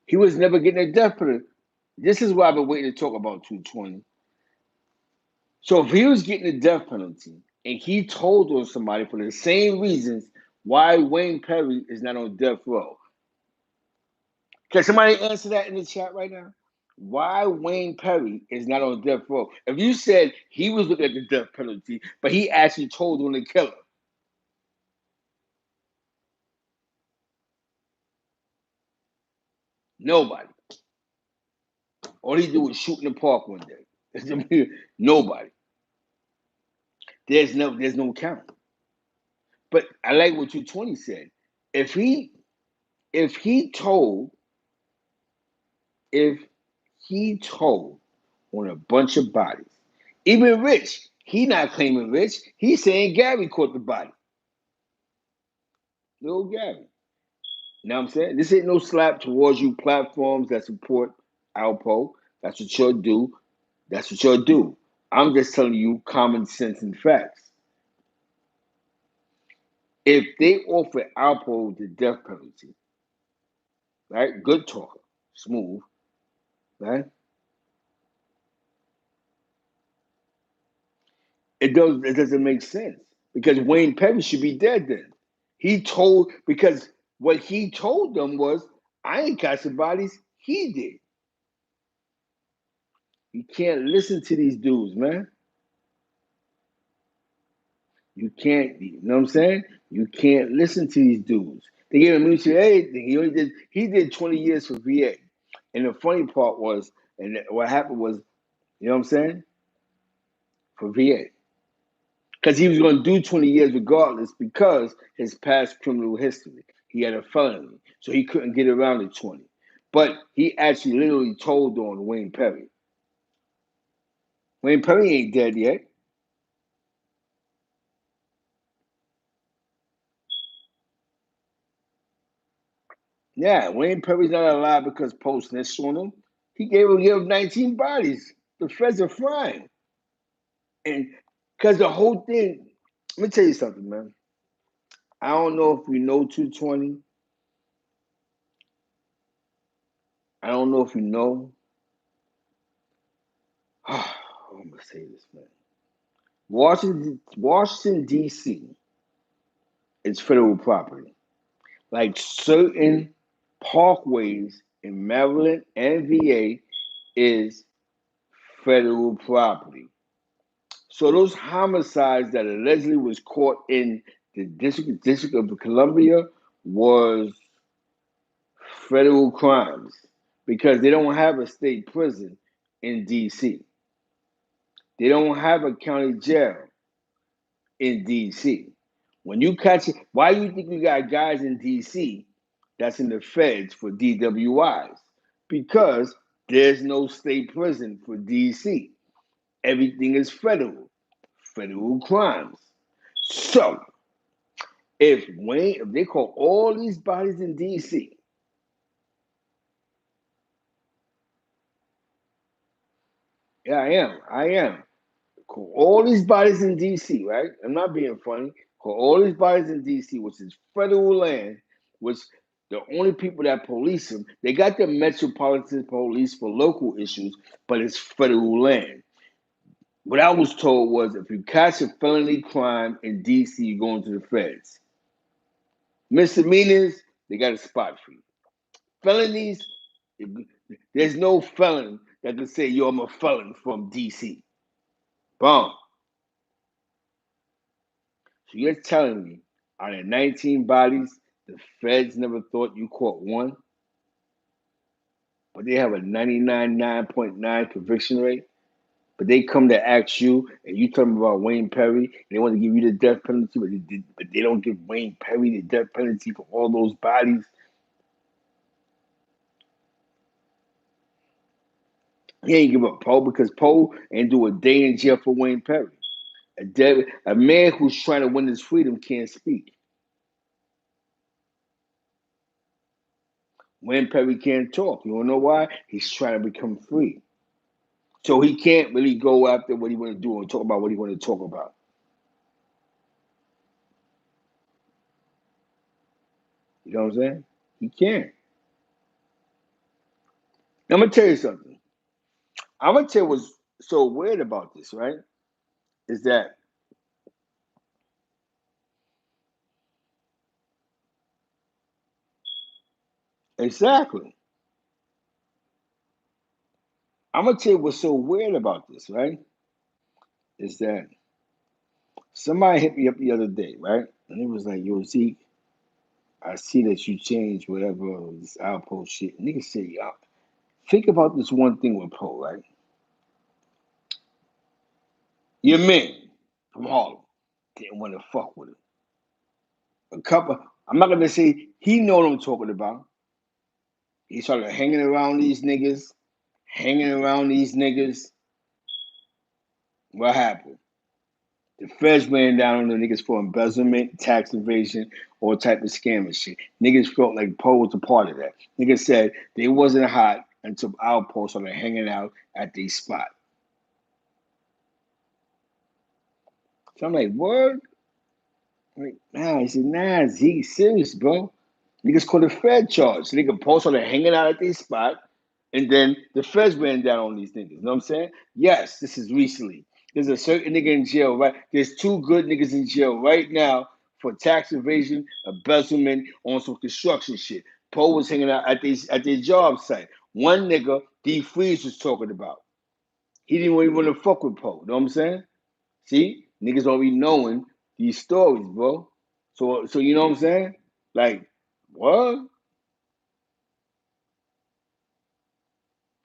He was never getting a death penalty. This is why I've been waiting to talk about 220. So if he was getting a death penalty and he told on somebody for the same reasons, why Wayne Perry is not on death row? Can somebody answer that in the chat right now? Why Wayne Perry is not on death row? If you said he was looking at the death penalty, but he actually told on the killer, nobody. All he did was shoot in the park one day. Nobody. There's no count. But I like what 220 said. If he if he told if he told on a bunch of bodies, even Rich, he not claiming Rich. He's saying Gary caught the body. Little Gary. You know what I'm saying? This ain't no slap towards you platforms that support Alpo. That's what you'll do. That's what you'll do. I'm just telling you common sense and facts. If they offer Alpo the death penalty, right? Good talk, smooth, right? It doesn't make sense because Wayne Perry should be dead then. Because what he told them was, I ain't catching bodies, he did. You can't listen to these dudes, man. You can't, you know what I'm saying? You can't listen to these dudes. They gave him mutual aid thing. He did 20 years for VA. And the funny part was, and what happened was, you know what I'm saying? For VA. Because he was going to do 20 years regardless because his past criminal history. He had a felony. So he couldn't get around the 20. But he actually literally told on Wayne Perry. Wayne Perry ain't dead yet. Yeah, Wayne Perry's not alive because Poe snitched on him. He gave him 19 bodies. The feds are frying. And because the whole thing, let me tell you something, man. I don't know if you know 220. I don't know if you know. I'm going to say this, man. Washington, D.C. is federal property. Like certain parkways in Maryland and VA is federal property. So those homicides that allegedly was caught in the District of Columbia was federal crimes because they don't have a state prison in DC. They don't have a county jail in DC. When you catch it, why do you think you got guys in DC that's in the feds for DWIs? Because there's no state prison for DC. Everything is federal crimes. So if they call all these bodies in DC, yeah, I am. Call all these bodies in DC, right? I'm not being funny. Call all these bodies in DC, which is federal land, which the only people that police them, they got the Metropolitan Police for local issues, but it's federal land. What I was told was if you catch a felony crime in DC, you're going to the feds. Misdemeanors, they got a spot for you. Felonies, there's no felon that can say, yo, I'm a felon from DC. Boom. So you're telling me out of 19 bodies, the feds never thought you caught one, but they have a 99.9 conviction rate? But they come to ask you, and you tell them about Wayne Perry, and they want to give you the death penalty, but they don't give Wayne Perry the death penalty for all those bodies. He ain't give up Poe because Poe ain't do a day in jail for Wayne Perry. A man who's trying to win his freedom can't speak. Wayne Perry can't talk. You don't know why? He's trying to become free. So he can't really go after what he want to do and talk about what he want to talk about. You know what I'm saying? He can't. Now, I'm going to tell you something. I'm going to tell you what's so weird about this, right? Is that exactly. I'm going to tell you what's so weird about this, right? Is that somebody hit me up the other day, right? And it was like, yo, Zeke, I see that you changed whatever this outpost shit. Nigga say, y'all, think about this one thing with Poe, right? Your man from Harlem didn't want to fuck with him. A couple, I'm not gonna say he know what I'm talking about. He started hanging around these niggas, hanging around these niggas. What happened? The feds ran down on the niggas for embezzlement, tax evasion, all type of scam and shit. Niggas felt like Poe was a part of that. Niggas said they wasn't hot until Outpost started hanging out at these spot. So I'm like, what? Like, nah, he said, nah, Zeke, serious, bro. Niggas caught a Fed charge. Nigga Paul started hanging out at this spot, and then the feds ran down on these niggas. You know what I'm saying? Yes, this is recently. There's a certain nigga in jail, right? There's two good niggas in jail right now for tax evasion, embezzlement, on some construction shit. Poe was hanging out at their job site. One nigga, D Freeze was talking about. He didn't even want to fuck with Poe. You know what I'm saying? See, niggas already knowing these stories, bro. So you know what I'm saying? Like, what?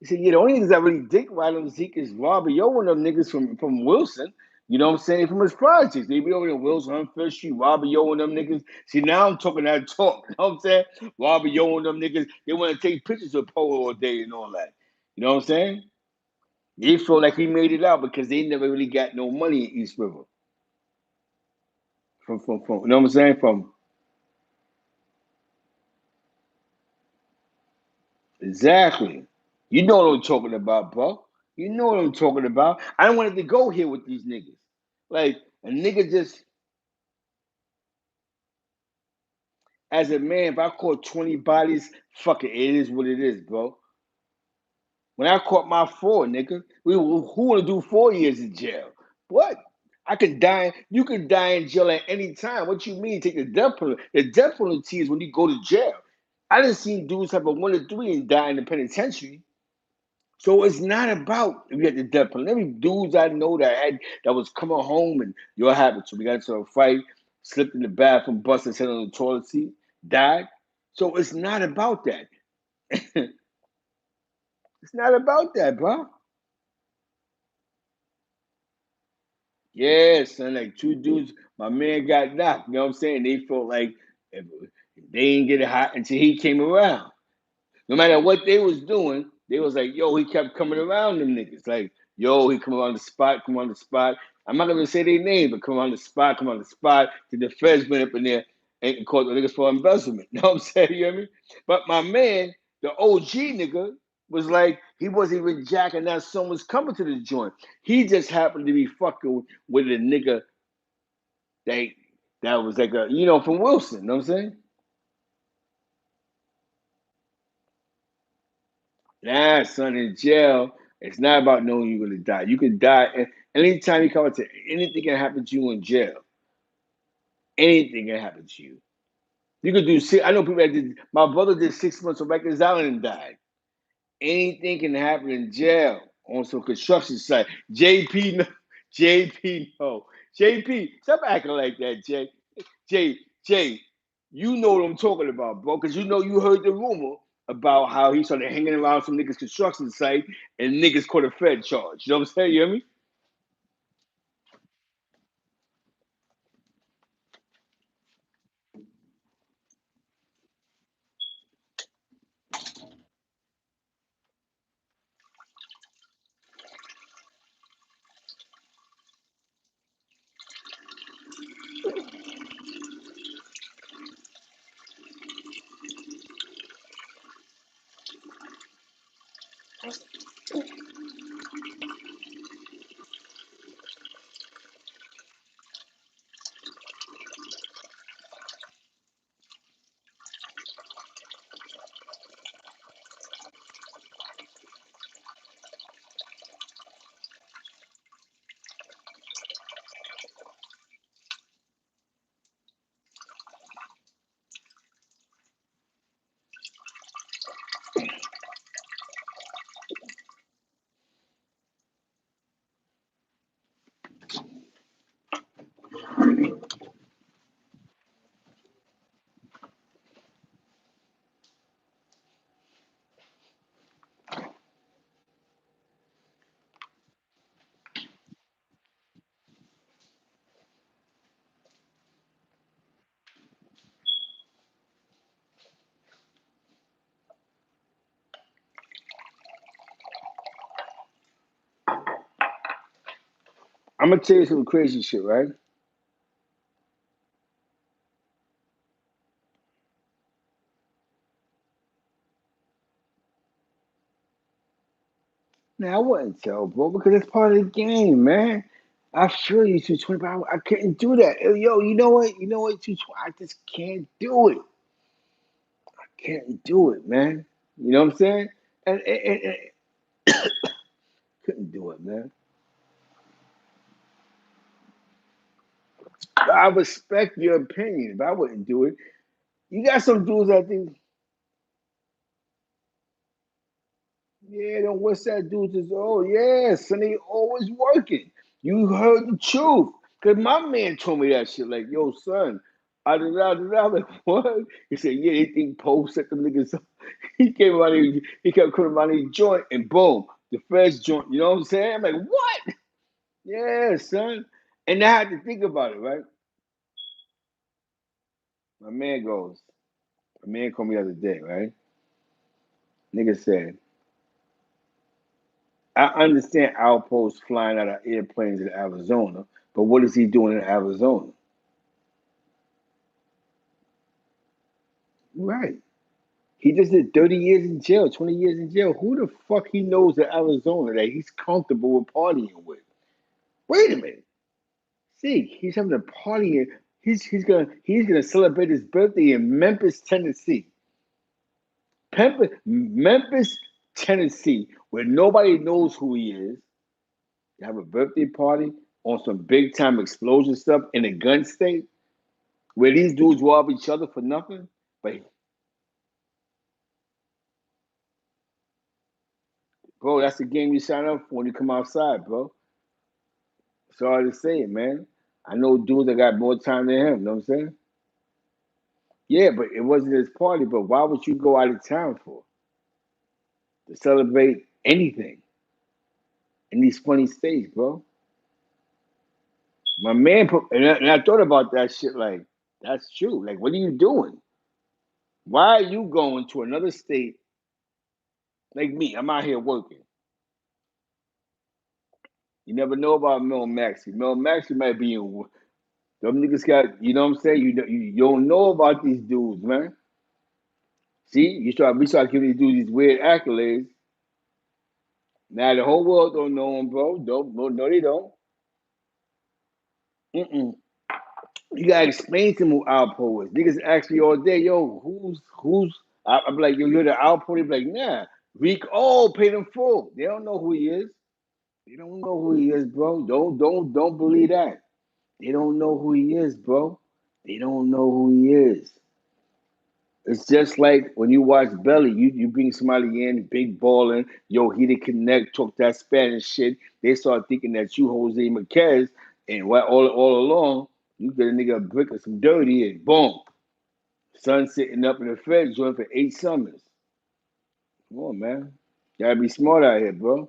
He said, yeah, the only niggas that really dick ride on Zeke is Robert Yo and them niggas from Wilson. You know what I'm saying? From his projects. They be over in Wilson, on First Street, Robert Yo and them niggas. See, now I'm talking that talk. You know what I'm saying? Robert Yo and them niggas, they want to take pictures of Polo all day and all that. You know what I'm saying? They feel like he made it out because they never really got no money in East River. From you know what I'm saying? From exactly. You know what I'm talking about, bro. You know what I'm talking about. I don't want to go here with these niggas. Like a nigga just as a man, if I caught 20 bodies, fuck it, it is what it is, bro. When I caught my four, nigga, who wanna do 4 years in jail? What? I could die. You could die in jail at any time. What you mean? Take the death penalty. The death penalty is when you go to jail. I done seen dudes have a 1 to 3 and die in the penitentiary. So it's not about if you had the death penalty. Every dudes I know that was coming home and your habit. So we got into a fight, slipped in the bathroom, busted his head on the toilet seat, died. So it's not about that. It's not about that, bro. Yeah, son, like two dudes, my man got knocked. You know what I'm saying? They felt like if they didn't get it hot until he came around. No matter what they was doing, they was like, yo, he kept coming around them niggas. Like, yo, he come around the spot, come on the spot. I'm not gonna say their name, but come on the spot, come on the spot. Till the feds went up in there and caught the niggas for embezzlement. You know what I'm saying? You hear me? But my man, the OG nigga, was like, he wasn't even jacking that son was coming to the joint. He just happened to be fucking with a nigga that that was like a, from Wilson, you know what I'm saying? Nah, son, in jail, it's not about knowing you're gonna die. You can die anytime you come into anything can happen to you in jail. Anything can happen to you. You could do six. I know people that did. My brother did 6 months of Rikers Island and died. Anything can happen in jail on some construction site. JP, no, JP, no, JP, stop acting like that, J, J, J. You know what I'm talking about, bro, because you heard the rumor about how he started hanging around some niggas' construction site and niggas caught a Fed charge. You know what I'm saying? You hear me? I'm gonna tell you some crazy shit, right? Now I wouldn't tell, bro, because it's part of the game, man. I feel you, 220, but I couldn't do that. Yo, you know what? 220, I just can't do it. Can't do it, man. You know what I'm saying? And couldn't do it, man. But I respect your opinion, but I wouldn't do it. You got some dudes I think, yeah, don't what's that dude is, oh yeah, son, they always working. You heard the truth. Cause my man told me that shit, like, yo, son, I'm like, what? He said, yeah, they think Poe set the niggas up. He came around here, he kept coming around his joint, and boom, the first joint, you know what I'm saying? I'm like, what? Yeah, son. And I had to think about it, right? My man goes, a man called me the other day, right? Nigga said, I understand outposts flying out of airplanes in Arizona, but what is he doing in Arizona? Right. He just did 30 years in jail, 20 years in jail. Who the fuck he knows in Arizona that he's comfortable with partying with? Wait a minute. See, he's having a party in he's gonna celebrate his birthday in Memphis, Tennessee. Memphis, Tennessee, where nobody knows who he is. You have a birthday party on some big time explosion stuff in a gun state where these dudes rob each other for nothing. But bro, that's the game you sign up for when you come outside, bro. Sorry to say it, man. I know dudes that got more time than him. You know what I'm saying? Yeah, but it wasn't his party. But why would you go out of town for to celebrate anything in these funny states, bro? My man put, and I thought about that shit. Like, that's true. Like, what are you doing? Why are you going to another state like me? I'm out here working. You never know about Mel Maxi. Mel Maxi might be in. Them niggas got, you know what I'm saying? You don't know about these dudes, man. See, we start giving these dudes these weird accolades. Now the whole world don't know them, bro. Don't no, they don't. Mm-mm. You gotta explain to them who Alpo is. Niggas ask me all day, yo, who's? I'm like, yo, you're the Alpo. They be like, nah, Rick. Oh, pay them full. They don't know who he is. They don't know who he is, bro. Don't believe that. They don't know who he is, bro. They don't know who he is. It's just like when you watch Belly, you bring somebody in, big balling, yo, he did connect, talk that Spanish shit. They start thinking that you Jose Marquez, and what all along, you get a nigga a brick of some dirty, and boom, son sitting up in the Fed joint for 8 summers. Come on, man. Gotta be smart out here, bro.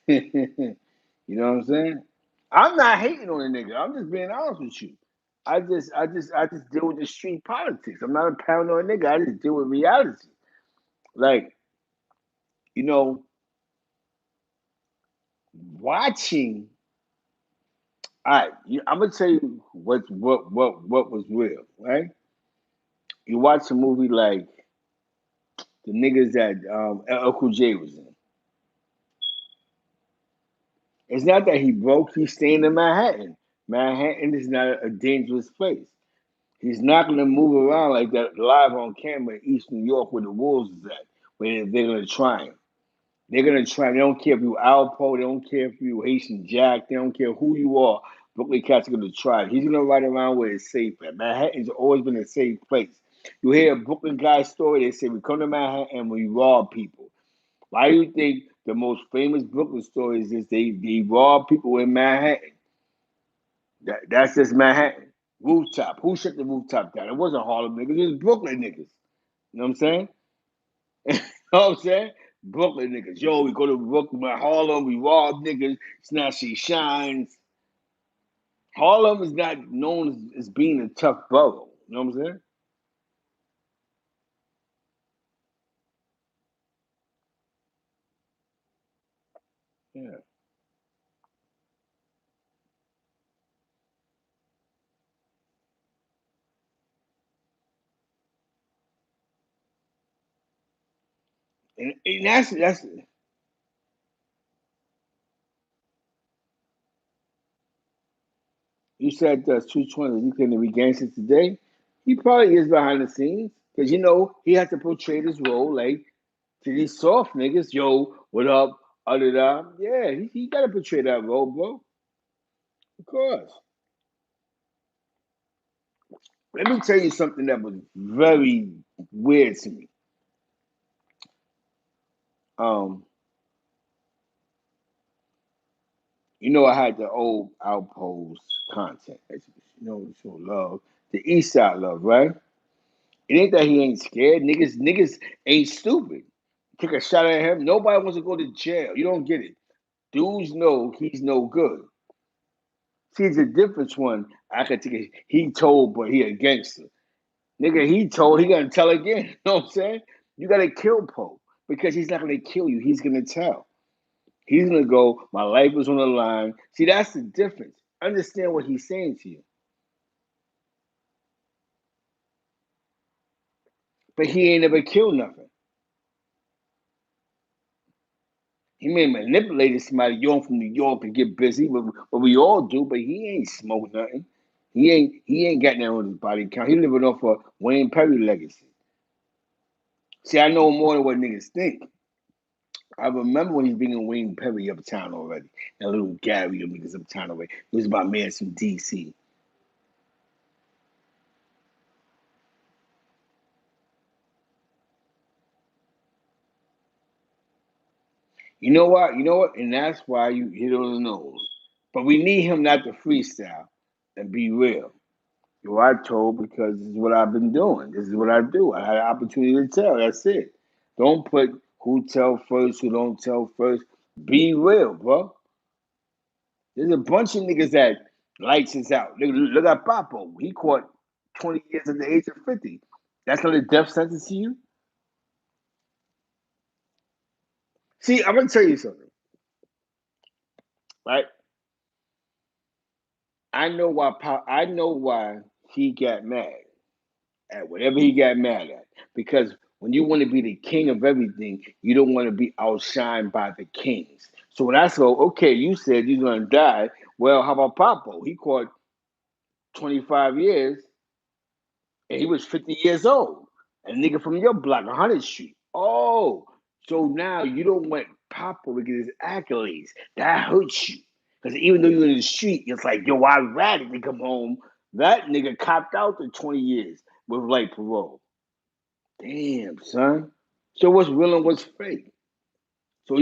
You know what I'm saying? I'm not hating on a nigga. I'm just being honest with you. I just deal with the street politics. I'm not a paranoid nigga. I just deal with reality. Like, you know, watching. I I'm gonna tell you what was real, right? You watch a movie like the niggas that LL Cool J was in. It's not that he broke; he's staying in Manhattan. Manhattan is not a dangerous place. He's not gonna move around like that live on camera in East New York where the wolves is at. Where they're gonna try him. They're gonna try. They don't care if you Alpo. They don't care if you Haitian Jack. They don't care who you are. Brooklyn cats are gonna try. He's gonna ride around where it's safe at. Manhattan's always been a safe place. You hear a Brooklyn guy story. They say we come to Manhattan and we rob people. Why do you think the most famous Brooklyn stories is they rob people in Manhattan? That's just Manhattan rooftop. Who shut the rooftop down? It wasn't Harlem niggas. It was Brooklyn niggas. You know what I'm saying? You know what I'm saying? Brooklyn niggas. Yo, we go to Brooklyn, Harlem, we rob niggas, snatch these shines. Harlem is not known as being a tough borough. You know what I'm saying? Yeah. And that's you said 220. You couldn't be gangster today. He probably is behind the scenes because he has to portray this role like to these soft niggas. Yo, what up? Da. Yeah, he got to portray that role, bro. Of course. Let me tell you something that was very weird to me. Um, I had the old Outpost content, as show love, the East Side love, right? It ain't that he ain't scared. Niggas ain't stupid. Take a shot at him. Nobody wants to go to jail. You don't get it. Dudes know he's no good. See, it's a difference one. I could take it. He told, but he a gangster. Nigga, he told, he gonna tell again. You know what I'm saying? You gotta kill Poe because he's not gonna kill you. He's gonna tell. He's gonna go, my life is on the line. See, that's the difference. Understand what he's saying to you. But he ain't never killed nothing. He may have manipulated somebody, from New York and get busy, but we all do, but he ain't smoked nothing. He ain't got nothing on his body count. He living off a Wayne Perry legacy. See, I know more than what niggas think. I remember when he was bringing Wayne Perry uptown already. And little Gary of niggas uptown already. It was my man from DC. You know what? You know what? And that's why you hit on the nose. But we need him not to freestyle and be real. Yo, I told because this is what I've been doing. This is what I do. I had an opportunity to tell. That's it. Don't put who tell first, who don't tell first. Be real, bro. There's a bunch of niggas that lights is out. Look at Papo. He caught 20 years at the age of 50. That's not a death sentence to you? See, I'm gonna tell you something, right? I know why he got mad at whatever he got mad at. Because when you want to be the king of everything, you don't want to be outshined by the kings. So when I said, okay, you said you're gonna die, well, how about Papo? He caught 25 years and he was 50 years old. A nigga from your block, 100th Street. Oh, so now you don't want Papa to get his accolades. That hurts you. Because even though you're in the street, it's like, yo, I'd rather to come home. That nigga copped out to 20 years with light parole. Damn, son. So what's real and what's fake? So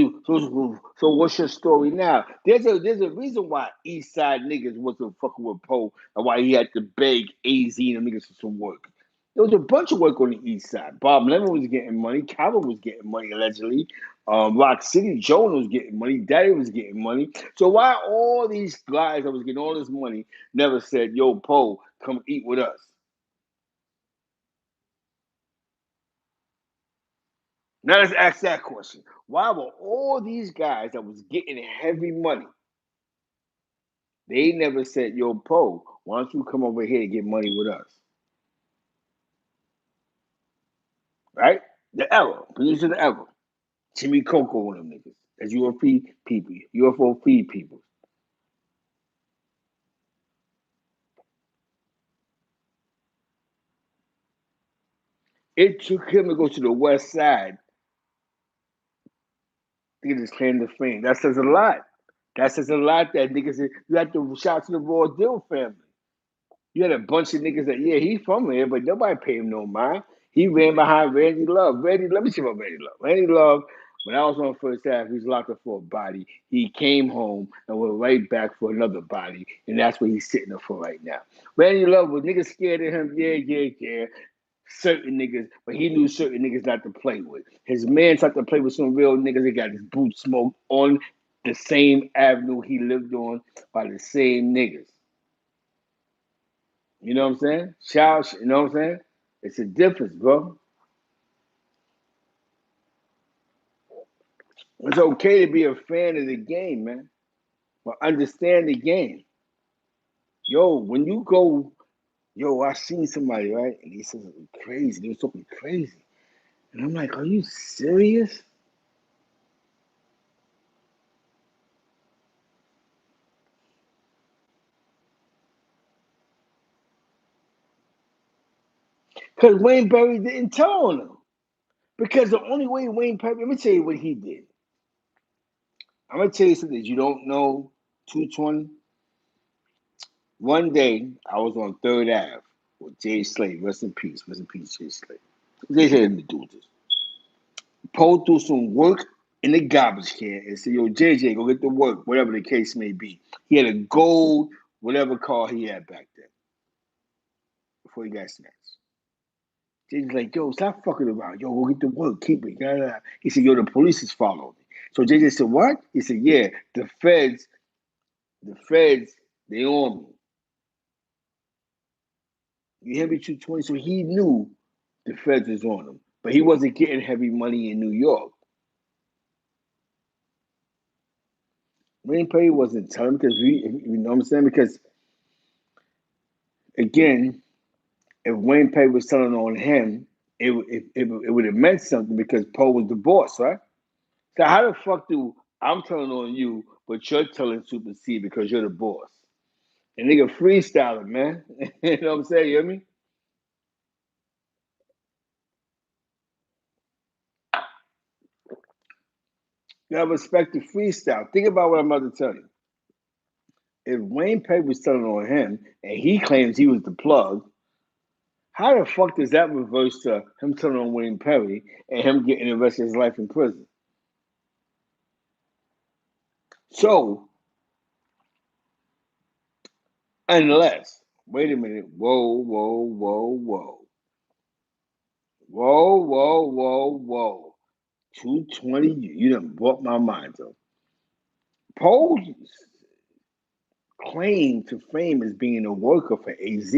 what's your story now? There's a reason why East Side niggas wasn't fucking with Poe and why he had to beg AZ and niggas for some work. There was a bunch of work on the East Side. Bob Lemon was getting money. Calvin was getting money allegedly. Rock City Joan was getting money. Daddy was getting money. So why all these guys that was getting all this money never said, "Yo, Poe, come eat with us"? Now let's ask that question. Why were all these guys that was getting heavy money? They never said, "Yo, Poe, why don't you come over here and get money with us?" Right? The era, producer the era. Jimmy Coco, one of them niggas. As UFO people, UFO feed people. It took him to go to the West Side to get his claim to fame. That says a lot. That says a lot that niggas, you have to shout to the Raw Deal family. You had a bunch of niggas that, yeah, he from here, but nobody paid him no mind. He ran behind Randy Love. Let me see about Randy Love. Randy Love, when I was on first half, he was locked up for a body. He came home and went right back for another body, and that's what he's sitting up for right now. Randy Love was niggas scared of him, yeah. Certain niggas, but he knew certain niggas not to play with. His man tried to play with some real niggas that got his boots smoked on the same avenue he lived on by the same niggas. You know what I'm saying? Shout, you know what I'm saying? It's a difference, bro. It's okay to be a fan of the game, man. But understand the game. Yo, when you go, I seen somebody, right? And he said something crazy. They was talking crazy. And I'm like, are you serious? Because Wayne Perry didn't tell on him. Because the only way Wayne Perry, let me tell you what he did. I'm gonna tell you something that you don't know. 220. One day I was on Third Ave with Jay Slade. Rest in peace. Rest in peace, Jay Slade. Jay Slade had to do this. Poe threw some work in the garbage can and said, "Yo, JJ, go get the work, whatever the case may be." He had a gold, whatever car he had back then before he got snatched. JJ's like, "Yo, stop fucking around. Yo, go get the work. Keep it." Blah, blah, blah. He said, "Yo, the police is following me." So JJ said, "What?" He said, "Yeah, the feds, they on me." You hear me, 220? So he knew the feds was on him, but he wasn't getting heavy money in New York. Wayne Perry wasn't telling because you know what I'm saying? Because again, if Wayne Perry was telling on him, it would have meant something because Poe was the boss, right? So how the fuck do I'm telling on you, but you're telling Super C because you're the boss? And nigga freestyling, man. You know what I'm saying? You hear me? You gotta respect the freestyle. Think about what I'm about to tell you. If Wayne Perry was telling on him and he claims he was the plug, how the fuck does that reverse to him telling on Wayne Perry and him getting the rest of his life in prison? So, unless, wait a minute, whoa, whoa, whoa, whoa, whoa, whoa, whoa, whoa, 220, you done brought my mind up. Poe's claim to fame as being a worker for AZ.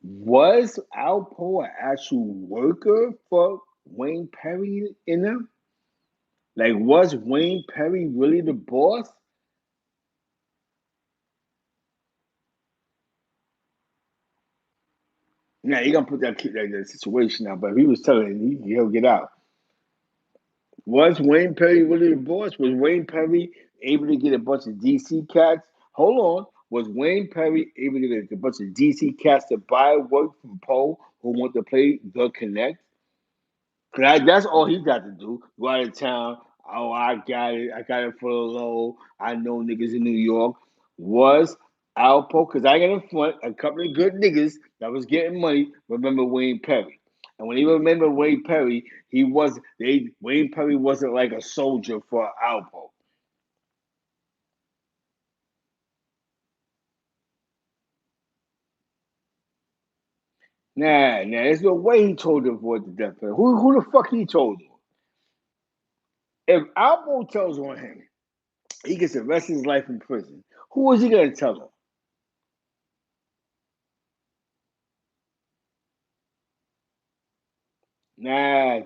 Was Alpo an actual worker for Wayne Perry in them? Like, was Wayne Perry really the boss? Now you gonna put that kid like that situation out, but if he was telling he'll get out. Was Wayne Perry really the boss? Was Wayne Perry able to get a bunch of DC cats? Hold on. Was Wayne Perry able to get a bunch of DC cats to buy work from Poe who want to play the Connect? That's all he got to do. Go out of town. Oh, I got it. I got it for the low. I know niggas in New York. Was Alpo, because I got in front a couple of good niggas that was getting money. Remember Wayne Perry. And when he remember Wayne Perry, Wayne Perry wasn't like a soldier for Alpo. There's no way he told him avoid the death penalty. Who the fuck he told him? If Alpo tells on him, he gets the rest of his life in prison. Who is he gonna tell him?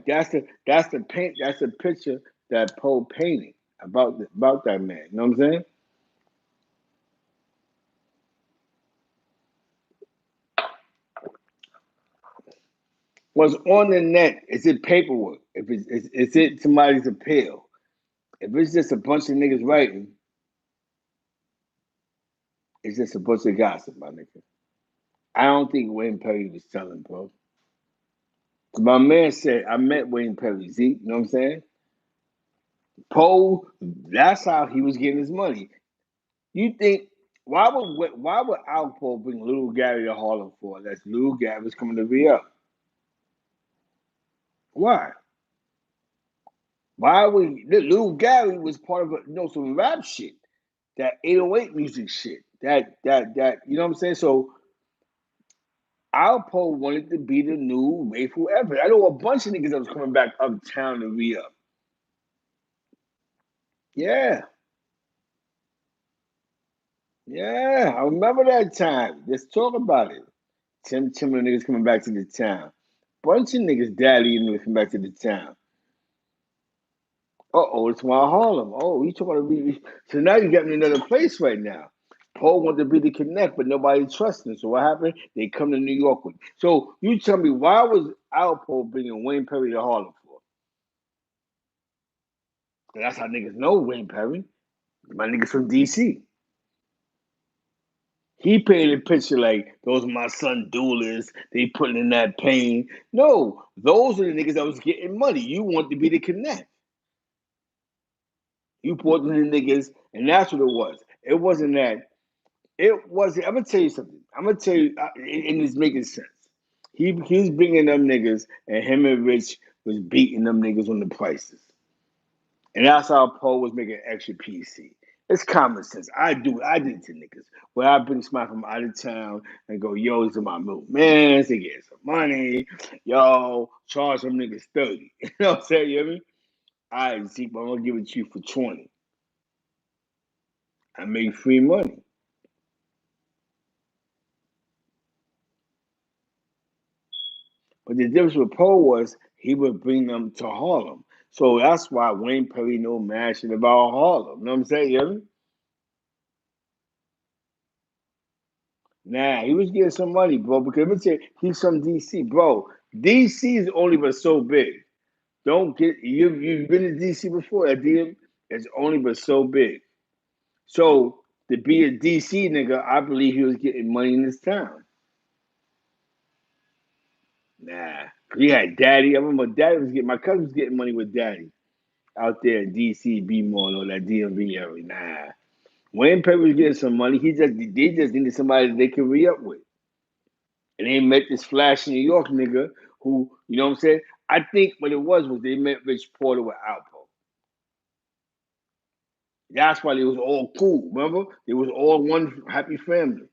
That's the picture that Poe painted about that man. You know what I'm saying? What's on the net is it paperwork. If is it somebody's appeal. If it's just a bunch of niggas writing, it's just a bunch of gossip, my nigga. I don't think Wayne Perry was telling, bro. My man said I met Wayne Perry. Zeke, you know what I'm saying? Poe, that's how he was getting his money. You think why would Alpo bring Little Gary to Harlem for? That's Little Gary's coming to re up. Why? Why would Little Gary was part of some rap shit, that 808 music shit, that you know what I'm saying? So Alpo wanted to be the new Rayful Everett. I know a bunch of niggas that was coming back uptown to re up. Yeah, yeah, I remember that time. Let's talk about it. Tim and the niggas coming back to the town. Bunch of niggas daddy and niggas coming back to the town. Oh, it's my Harlem. Oh, you talking to me? So now you got me another place right now. Paul wanted to be the connect, but nobody trusted him. So what happened? They come to New York with. So you tell me, why was Alpo bringing Wayne Perry to Harlem for? 'Cause that's how niggas know Wayne Perry. My niggas from DC. He painted a picture like those are my son duelists. They putting in that pain. No, those are the niggas that was getting money. You want to be the connect. You brought in the niggas, and that's what it was. It wasn't that. It wasn't. I'm gonna tell you something. I'm gonna tell you, and it's making sense. He was bringing them niggas, and him and Rich was beating them niggas on the prices. And that's how Paul was making extra PC. It's common sense. I did to niggas. Where I bring somebody from out of town and go, yo, these are my milk mans, they get some money. Yo, charge them niggas 30. You know what I'm saying? You hear me? All right, Zeke, I'm gonna give it to you for 20. I make free money. But the difference with Poe was he would bring them to Harlem. So that's why Wayne Perry know mad shit about Harlem. You know what I'm saying? You hear me? Nah, he was getting some money, bro. Because let me tell you, he's from DC, bro. DC is only but so big. Don't get you've been to DC before. That DM it's only but so big. So to be a DC nigga, I believe he was getting money in this town. Nah, he had daddy. I remember daddy was getting my cousin was getting money with daddy out there in DC, B Mall or that DMV area. Nah, Wayne Perry was getting some money. They just needed somebody that they could re up with. And they met this flash New York nigga who, you know what I'm saying? I think what it was they met Rich Porter with Alpo. That's why they was all cool. Remember? They was all one happy family.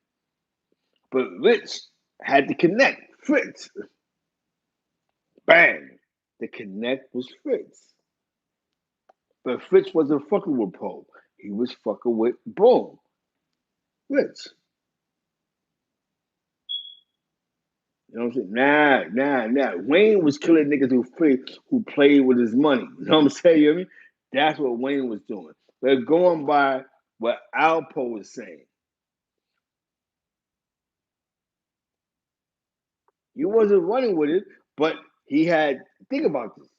But Rich had to connect. Fritz. Bang. The connect was Fritz. But Fritz wasn't fucking with Poe. He was fucking with Boom. Rich. You know what I'm saying? Nah. Wayne was killing niggas who played with his money. You know what I'm saying? You hear me? That's what Wayne was doing. They're going by what Alpo was saying. He wasn't running with it, but he had, think about this.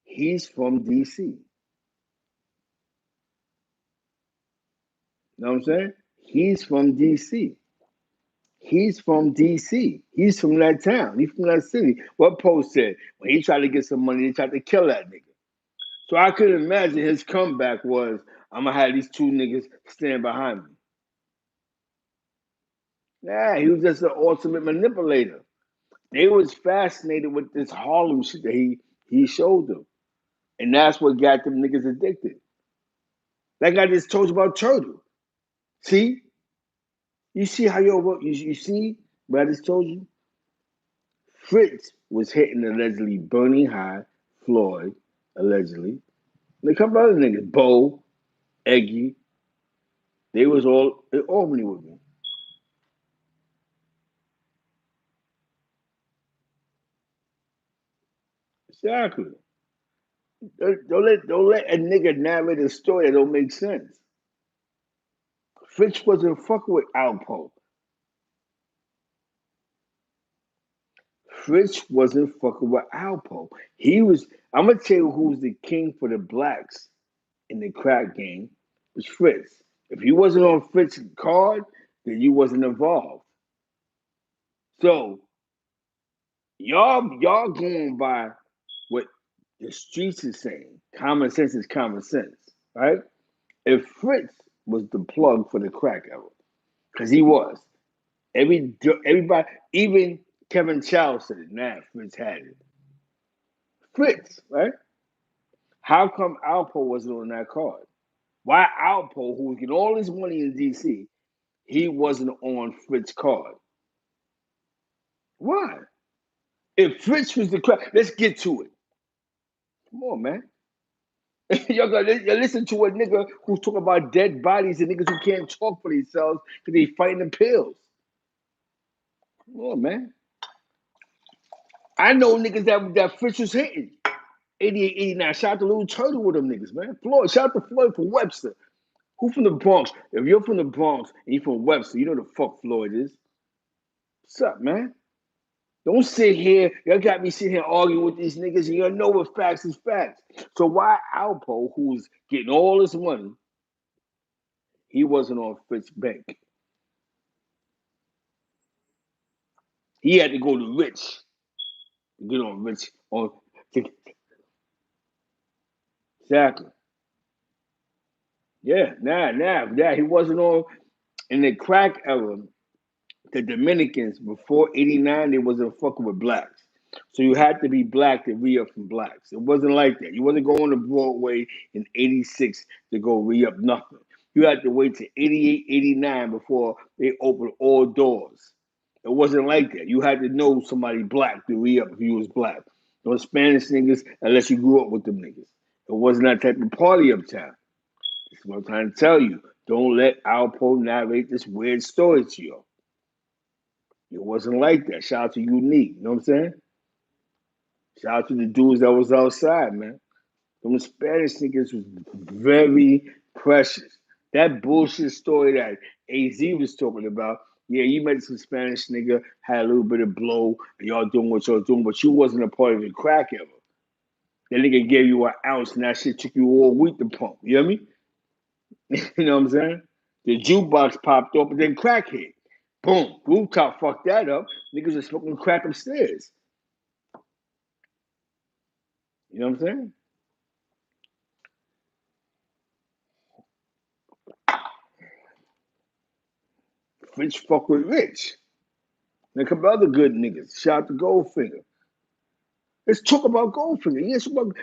He's from DC. You know what I'm saying? He's from DC. He's from DC. He's from that town. He's from that city. What Poe said, when he tried to get some money, he tried to kill that nigga. So I could imagine his comeback was, I'm gonna have these two niggas stand behind me. Yeah, he was just an ultimate manipulator. They was fascinated with this Harlem shit that he showed them. And that's what got them niggas addicted. Like I just told you about Turtle. See? You see how you see what I just told you? Fritz was hitting allegedly Bernie High, Floyd, allegedly. And a couple other niggas, Bo, Eggy, they was all in Albany with me. Exactly. Don't let a nigga narrate a story that don't make sense. Fritz wasn't fucking with Alpo. Fritz wasn't fucking with Alpo. He was. I'm gonna tell you who's the king for the blacks in the crack game was Fritz. If you wasn't on Fritz's card, then you wasn't involved. So y'all going by what the streets is saying. Common sense is common sense, right? If Fritz was the plug for the crack era, because he was. Everybody, even Kevin Chow said it. Nah, Fritz had it. Fritz, right? How come Alpo wasn't on that card? Why Alpo, who was getting all his money in DC, he wasn't on Fritz's card? Why? If Fritz was the crack, let's get to it. Come on, man. Y'all gotta listen to a nigga who's talking about dead bodies and niggas who can't talk for themselves because they fighting the pills. Come on, man. I know niggas that Fritz was hitting. 88, 89. Shout out to Little Turtle with them niggas, man. Floyd, shout out to Floyd from Webster. Who from the Bronx? If you're from the Bronx and you from Webster, you know the fuck Floyd is. What's up, man? Don't sit here. Y'all got me sitting here arguing with these niggas and y'all know what facts is facts. So why Alpo, who's getting all this money, he wasn't on Fritz Bank? He had to go to Rich to get on Rich on exactly. Yeah, nah. He wasn't on in the crack era. The Dominicans before '89, they wasn't fucking with blacks. So you had to be black to re up from blacks. It wasn't like that. You wasn't going to Broadway in '86 to go re up nothing. You had to wait to '88, '89 before they opened all doors. It wasn't like that. You had to know somebody black to re up if you was black. No Spanish niggas unless you grew up with them niggas. It wasn't that type of party uptown. That's what I'm trying to tell you. Don't let Alpo narrate this weird story to you. It wasn't like that. Shout out to Unique. You know what I'm saying? Shout out to the dudes that was outside, man. Them Spanish niggas was very precious. That bullshit story that AZ was talking about, yeah, you met some Spanish nigga, had a little bit of blow, and y'all doing what y'all doing, but you wasn't a part of the crack ever. That nigga gave you an ounce, and that shit took you all week to pump. You know what I mean? You know what I'm saying? The jukebox popped up, and then crack hit. Boom. Rooftop fucked that up. Niggas are smoking crack upstairs. You know what I'm saying? Rich fuck with Rich. And a couple other good niggas. Shout out to Goldfinger. Let's talk about Goldfinger.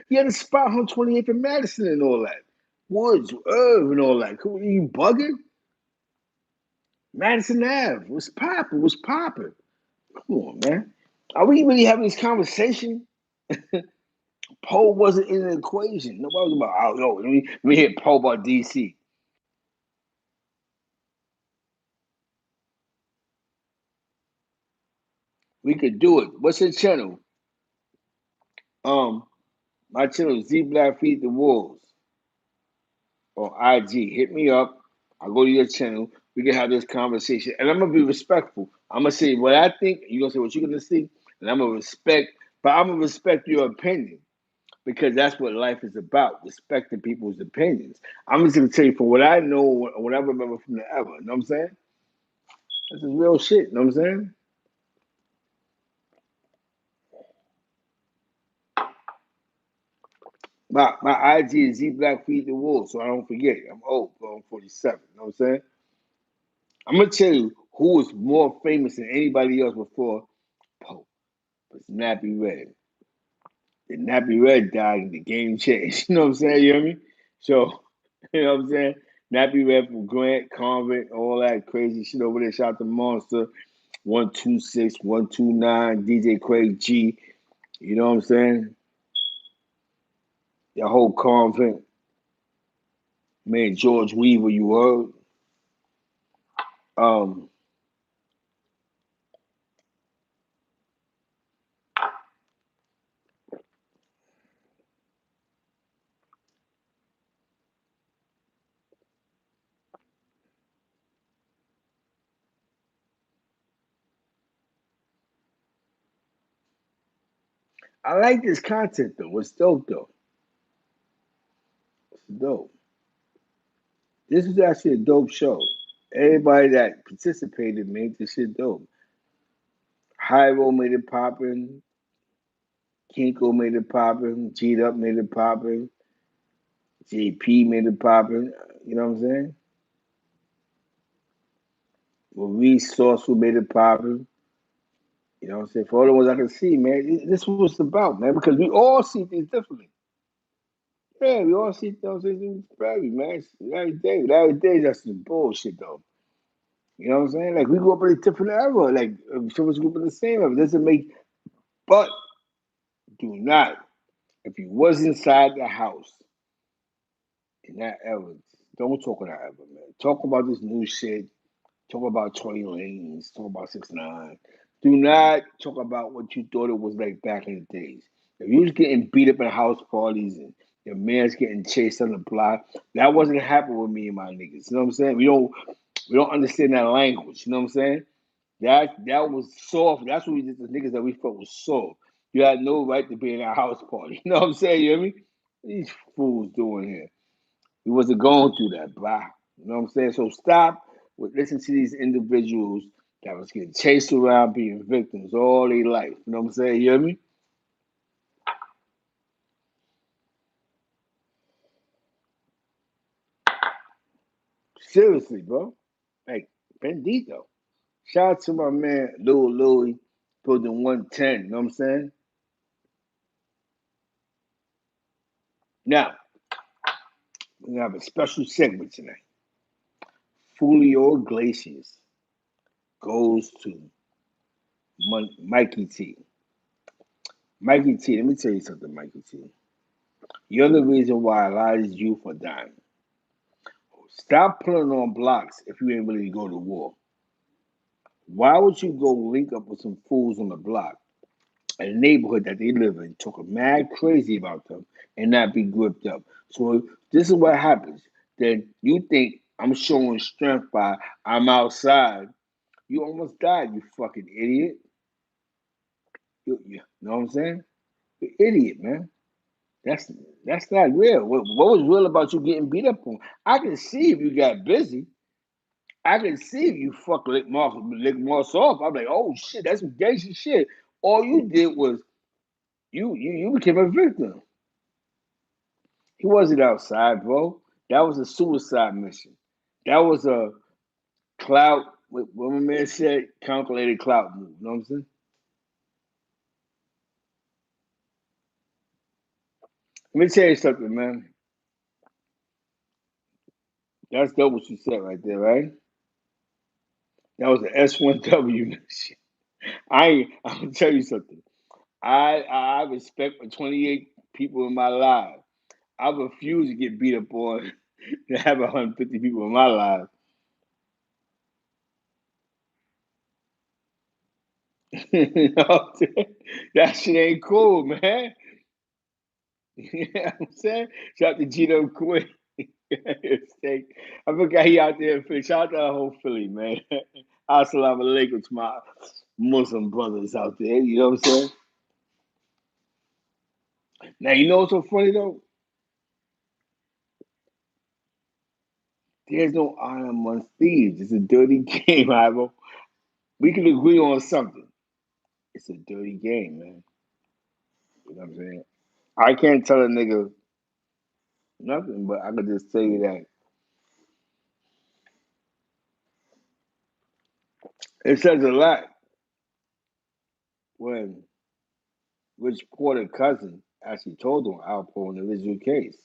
He had a spot on 28th and Madison and all that. Woods, Irv, and all that. Are you bugging? Madison Ave was popping. Come on, man. Are we really having this conversation? Poe wasn't in the equation. Nobody was about, oh, yo, let me hit Poe about DC. We could do it. What's your channel? Um, my channel is Z Black Feed the Wolves on IG. Hit me up. I'll go to your channel. We can have this conversation. And I'm gonna be respectful. I'm gonna say what I think, you're gonna say what you're gonna see, and I'm gonna respect your opinion because that's what life is about, respecting people's opinions. I'm just gonna tell you from what I know, what I remember from the ever. You know what I'm saying? This is real shit, you know what I'm saying? My IG is Z Black Feed the Wolves, so I don't forget. I'm old, bro. I'm 47. You know what I'm saying? I'm gonna tell you who was more famous than anybody else before Pope was Nappy Red. The Nappy Red died and the game changed. You know what I'm saying? You know what I mean? So, you know what I'm saying? Nappy Red from Grant, Convent, all that crazy shit over there. Shout out to Monster, 126, 129, DJ Craig G. You know what I'm saying? That whole Convent. Man, George Weaver, you heard? Um, I like this content though. It's dope though. It's dope. This is actually a dope show. Everybody that participated made this shit dope. Hyro made it poppin'. Kinko made it poppin'. G'd Up made it poppin'. JP made it poppin'. You know what I'm saying? Maurice Sauceful made it poppin'. You know what I'm saying? For all the ones I can see, man, this is what it's about, man, because we all see things differently. Yeah, we all see things differently, man. Every day, that's some bullshit, though. You know what I'm saying? Like, we grew up in a different era. Like, some of us grew up in the same era. It doesn't make, but do not, if you was inside the house in that era, don't talk on that era, man. Talk about this new shit. Talk about Tory Lanez. Talk about 6ix9ine. Do not talk about what you thought it was like back in the days. If you was getting beat up at house parties and your man's getting chased on the block, that wasn't happening with me and my niggas. You know what I'm saying? We don't understand that language. You know what I'm saying? That was soft. That's what we did to niggas that we felt was soft. You had no right to be in a house party. You know what I'm saying? You hear me? These fools doing here. We wasn't going through that, blah. You know what I'm saying? So stop with listen to these individuals that was getting chased around being victims all their life. You know what I'm saying? You hear me? Seriously, bro. Like, bendito. Shout out to my man, Lil Louie, building 110. You know what I'm saying? Now, we have a special segment tonight. Julio Iglesias goes to Mikey T. Mikey T, let me tell you something, Mikey T. You're the reason why a lot of these youth are dying. Stop pulling on blocks if you ain't ready to go to war. Why would you go link up with some fools on the block, a neighborhood that they live in, talking mad crazy about them, and not be gripped up? So this is what happens. Then you think I'm showing strength by I'm outside. You almost died, you fucking idiot. You know what I'm saying? You idiot, man. That's that's not real. What was real about you getting beat up on? I can see if you got busy. I can see if you fuck lick Moss off. I'm like, oh shit, that's some gangster shit. All you did was you became a victim. He wasn't outside, bro. That was a suicide mission. That was a clout. What my man said, calculated clout move. You know what I'm saying? Let me tell you something, man. That's dope what you said right there, right? That was an S1W mission. I'm gonna tell you something. I respect for 28 people in my life. I refuse to get beat up on to have 150 people in my life. You know what I'm saying? That shit ain't cool, man. You know what I'm saying? Shout out to Gino Quinn. I forgot he out there in Philly. Shout out to the whole Philly, man. Assalamu alaikum to my Muslim brothers out there. You know what I'm saying? Now, you know what's so funny, though? There's no honor amongst thieves. It's a dirty game, Ivo. We can agree on something. It's a dirty game, man. You know what I'm saying? I can't tell a nigga nothing, but I could just tell you that it says a lot when Rich Porter cousin actually told him Alpo in the original case.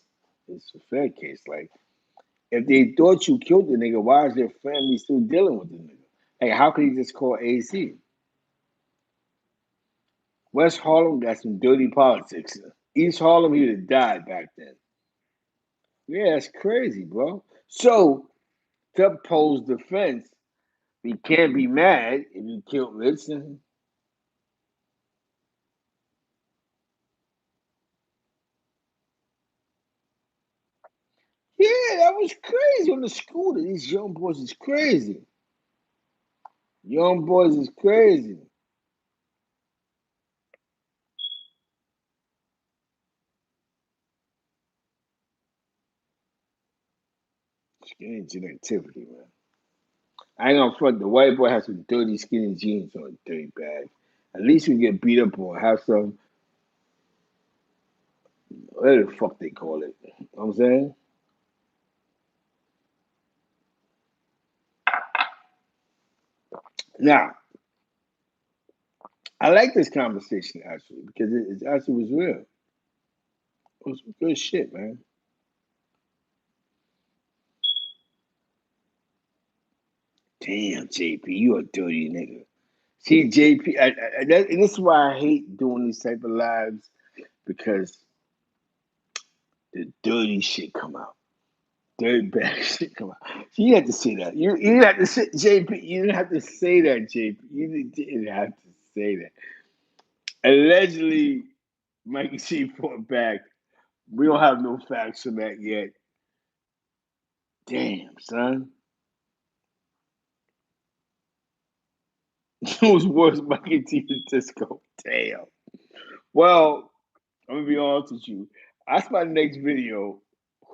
It's a fair case. Like, if they thought you killed the nigga, why is their family still dealing with the nigga? Like, how could he just call AC? West Harlem got some dirty politics. East Harlem, he'd have died back then. Yeah, that's crazy, bro. So, to pose defense, we can't be mad if you killed Rich. Yeah, that was crazy on the scooter. These young boys is crazy. Young boys is crazy. Skinny jean activity, man. I ain't gonna front. The white boy has some dirty skinny jeans on, dirty bag. At least you get beat up or have some, whatever the fuck they call it. You know what I'm saying? Now, I like this conversation actually because it actually was real. It was good shit, man. Damn, JP, you a dirty nigga. See, JP, and this is why I hate doing these type of lives because the dirty shit come out. Dirty bad shit come out. You had to say that. You didn't have to say JP. You didn't have to say that, JP. You didn't have to say that. Allegedly, Mikey C fought back. We don't have no facts on that yet. Damn, son. It was worse Mikey T than Disco. Damn. Well, I'm gonna be honest with you. That's my next video.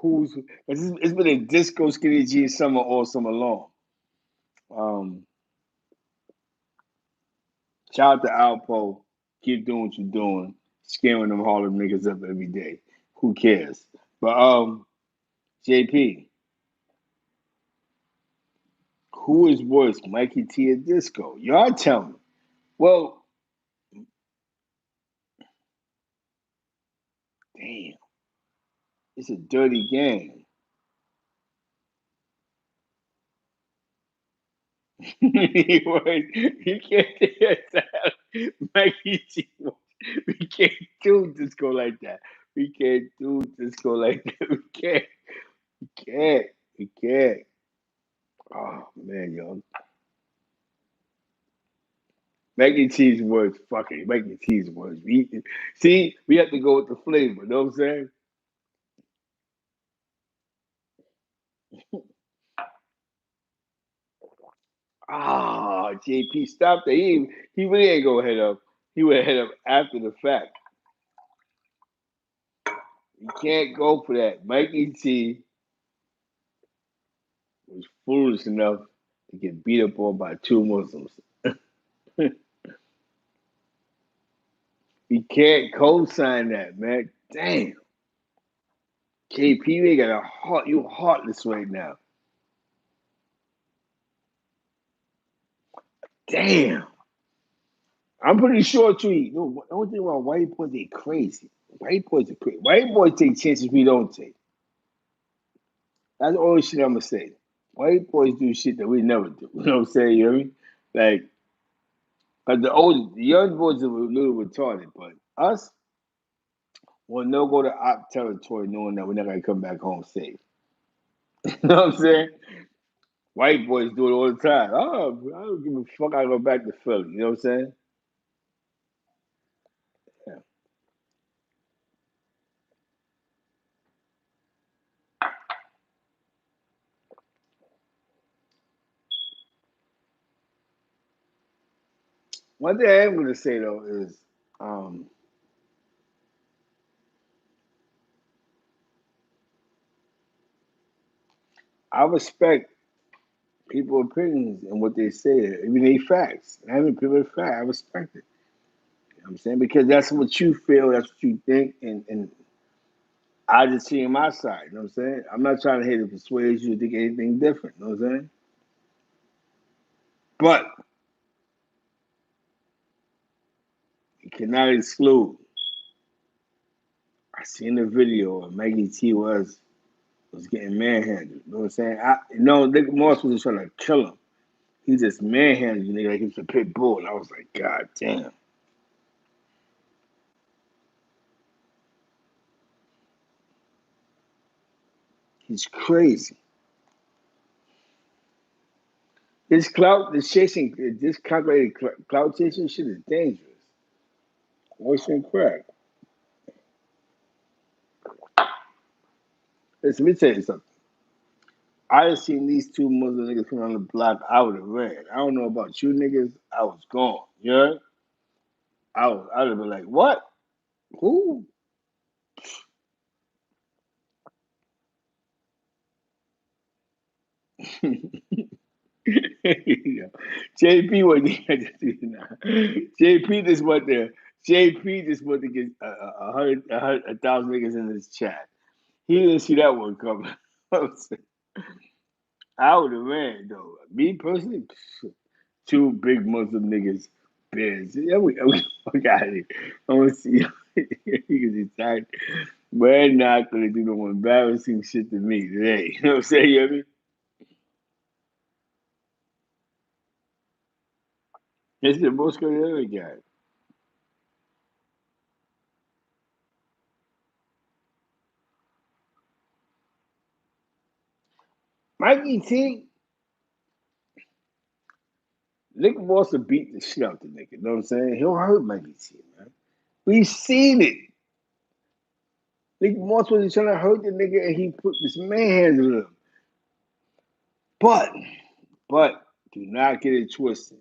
It's been a disco skinny jeans summer all summer long. Um, Shout out to Alpo. Keep doing what you're doing. Scaring them Harlem niggas up every day. Who cares? But JP, who is worse, Mikey T or Disco? Y'all tell me. Well, damn, it's a dirty game. He can't tell Mikey T. We can't do Disco like that. We can't do Disco like that. We can't. We can't. We can't. Oh man, yo. Mac and cheese works. Fucking mac and cheese works. See, we have to go with the flavor. You know what I'm saying? Ah, JP, stop that. He really ain't gonna head up. He would head up after the fact. You can't go for that. Mikey T was foolish enough to get beat up on by two Muslims. He can't co-sign that, man. Damn. KP, you ain't got a heart. You heartless right now. Damn. I'm pretty sure too. The only thing about white boys, they crazy. White boys are crazy. White boys take chances we don't take. That's the only shit I'm gonna say. White boys do shit that we never do. You know what I'm saying? You know what I mean? Like, but the young boys are a little retarded, but us will no go to op territory knowing that we're not gonna come back home safe. You know what I'm saying? White boys do it all the time. Oh, I don't give a fuck. I go back to Philly. You know what I'm saying? Yeah. One thing I am gonna say though is, um, I respect people's opinions and what they say, even they facts. I mean, people fact. I respect it. You know what I'm saying? Because that's what you feel, that's what you think, and I just see in my side. You know what I'm saying? I'm not trying to hate to persuade you to think anything different. You know what I'm saying? But you cannot exclude. I seen the video of Maggie T was getting manhandled. You know what I'm saying? Nick Moss was just trying to kill him. He just manhandled you, nigga, like he was a pit bull. And I was like, God damn. He's crazy. This calculated clout chasing shit is dangerous. Worse than crack. Listen, let me tell you something. I just seen these two Muslim niggas come on the block. I would have ran. I don't know about you niggas. I was gone. You know? I would have been like, what? Who? JP was JP just went there. JP just went to get a thousand niggas in his chat. He didn't see that one coming. I would have ran though. Me personally, two big Muslim niggas, bears. Yeah, we fuck out of here. I want to see niggas attack. We're not gonna do no embarrassing shit to me today. You know what I'm saying? You know what I mean? It's the most gonna ever got. Mikey T, Nick wants to beat the shit out the nigga. You know what I'm saying? He'll hurt Mikey T, man. We've seen it. Nick Moss was trying to hurt the nigga and he put this manhandle on him. But, but, do not get it twisted.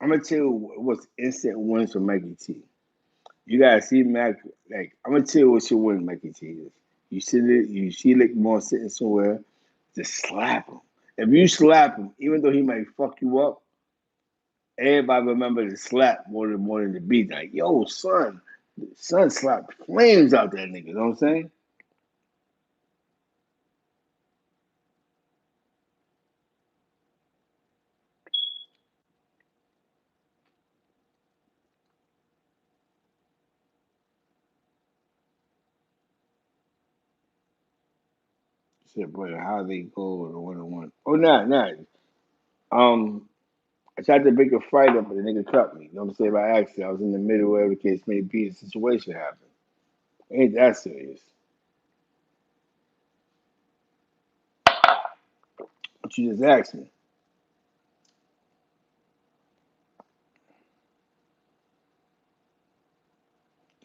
I'm gonna tell you what's instant wins for Mikey T. You gotta see Mac. Like I'm gonna tell you what your win, Mikey T is. You sit it. You see Nick Moss sitting somewhere. Just slap him. If you slap him, even though he might fuck you up, everybody remember the slap more than the beat. Like, yo, son slapped flames out that nigga. You know what I'm saying? Said, brother, how they go to 1-1? Oh, nah. Um, I tried to break a fight up, but the nigga cut me. You know what I'm saying? By accident. I was in the middle of whatever case may be. A situation happened. Ain't that serious? What you just asked me.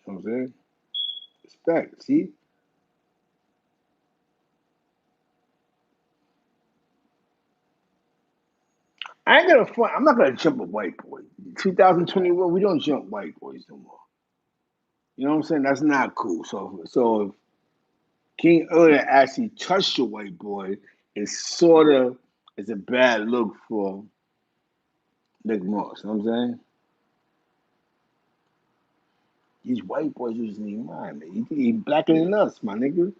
You know what I'm saying? Respect. See? I ain't gonna front. I'm not gonna jump a white boy. 2021, we don't jump white boys no more. You know what I'm saying? That's not cool. So if King Earl actually touched a white boy, it's sort of it's a bad look for Nick Moss. You know what I'm saying? These white boys using their mind, man. He blacker than us, my nigga.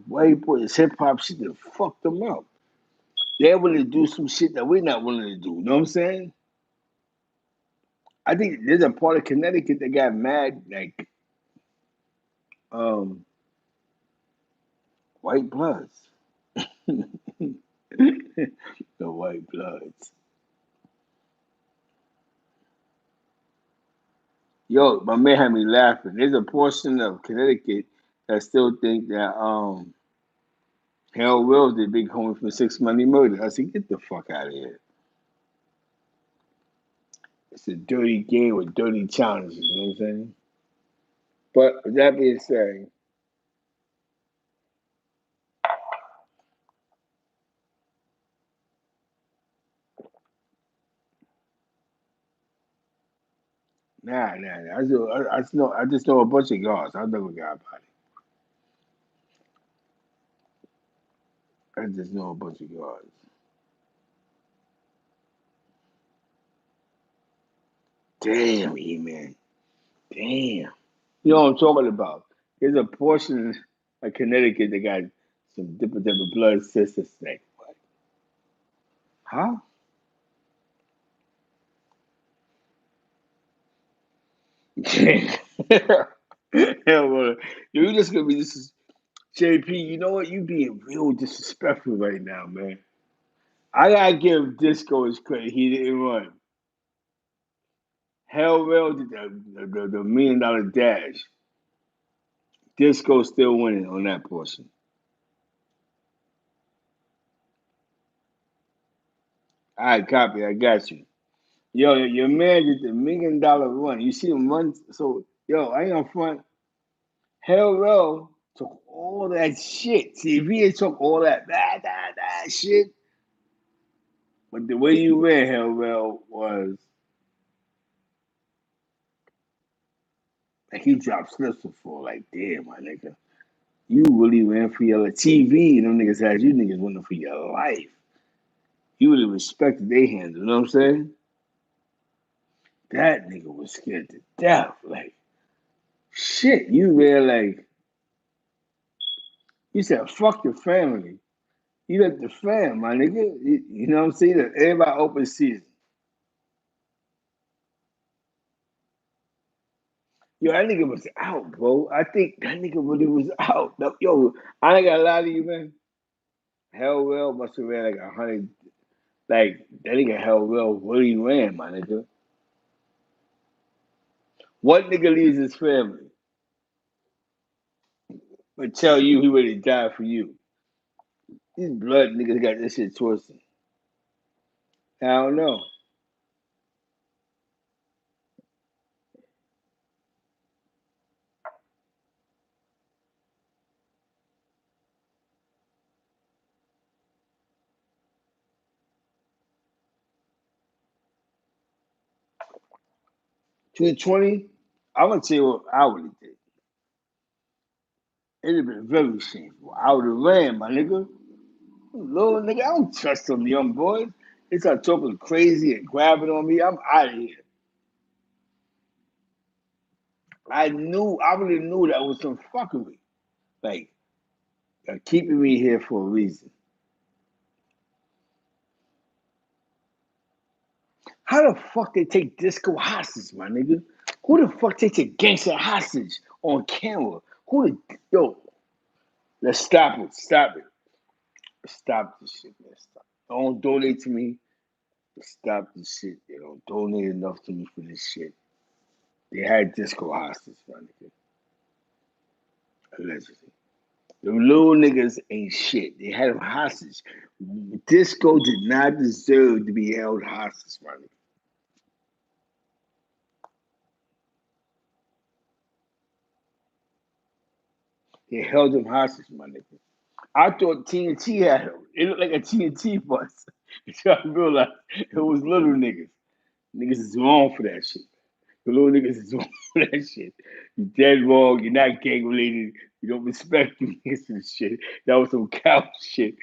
White boys, hip hop shit that fucked them up. They're willing to do some shit that we're not willing to do. You know what I'm saying? I think there's a part of Connecticut that got mad, like um, white bloods. The white bloods. Yo, my man had me laughing. There's a portion of Connecticut that still think that Hell Will's the big homie from 6 Money Murder. I said, get the fuck out of here. It's a dirty game with dirty challenges, you know what I'm saying? But with that being said, nah. I just know a bunch of guards. I never got about it. I just know a bunch of guards. Damn, E-Man. Damn. You know what I'm talking about. There's a portion of Connecticut that got some different type of blood sisters thing. What? Huh? Hell, well, you just gonna be this is JP. You know what? You being real disrespectful right now, man. I gotta give Disco his credit. He didn't run. Hell well did the $1 million dash. Disco still winning on that portion. All right, copy. I got you. Yo, your man did the $1 million run. You see him run. So, yo, I ain't gonna front. Hell well took all that shit. See, if he had took all that shit, but the way you ran, Hell well was like he dropped slips before. Like, damn, my nigga. You really ran for your TV, and them niggas had you niggas running for your life. You really respected they handle, you know what I'm saying? That nigga was scared to death. Like, shit, you ran like, you said, fuck your family. You let the fam, my nigga. You know what I'm saying? Everybody open season. Yo, that nigga was out, bro. I think that nigga really was out. Yo, I ain't gonna lie to you, man. Hell well must have ran like 100. Like, that nigga Hell well really ran, my nigga. What nigga leaves his family? But tell you he ready to die for you. These blood niggas got this shit twisted. I don't know. 220, I'm gonna tell you what I would have did. It'd have been very shameful. I would have ran, my nigga. Little nigga, I don't trust them young boys. They start talking crazy and grabbing on me. I'm out of here. I really knew that was some fuckery. Like, they're keeping me here for a reason. How the fuck they take Disco hostage, my nigga? Who the fuck takes a gangster hostage on camera? Yo, let's stop it. Stop it. Stop this shit, man. Stop. Don't donate to me. Stop this shit. They don't donate enough to me for this shit. They had Disco hostage, my nigga. Allegedly. The little niggas ain't shit. They had him hostage. Disco did not deserve to be held hostage, my nigga. They held him hostage, my nigga. I thought TNT had him. It looked like a TNT bus. Until I realized it was little niggas. Niggas is wrong for that shit. The little niggas is wrong for that shit. You dead wrong. You're not gang related. You don't respect the niggas and shit. That was some cow shit.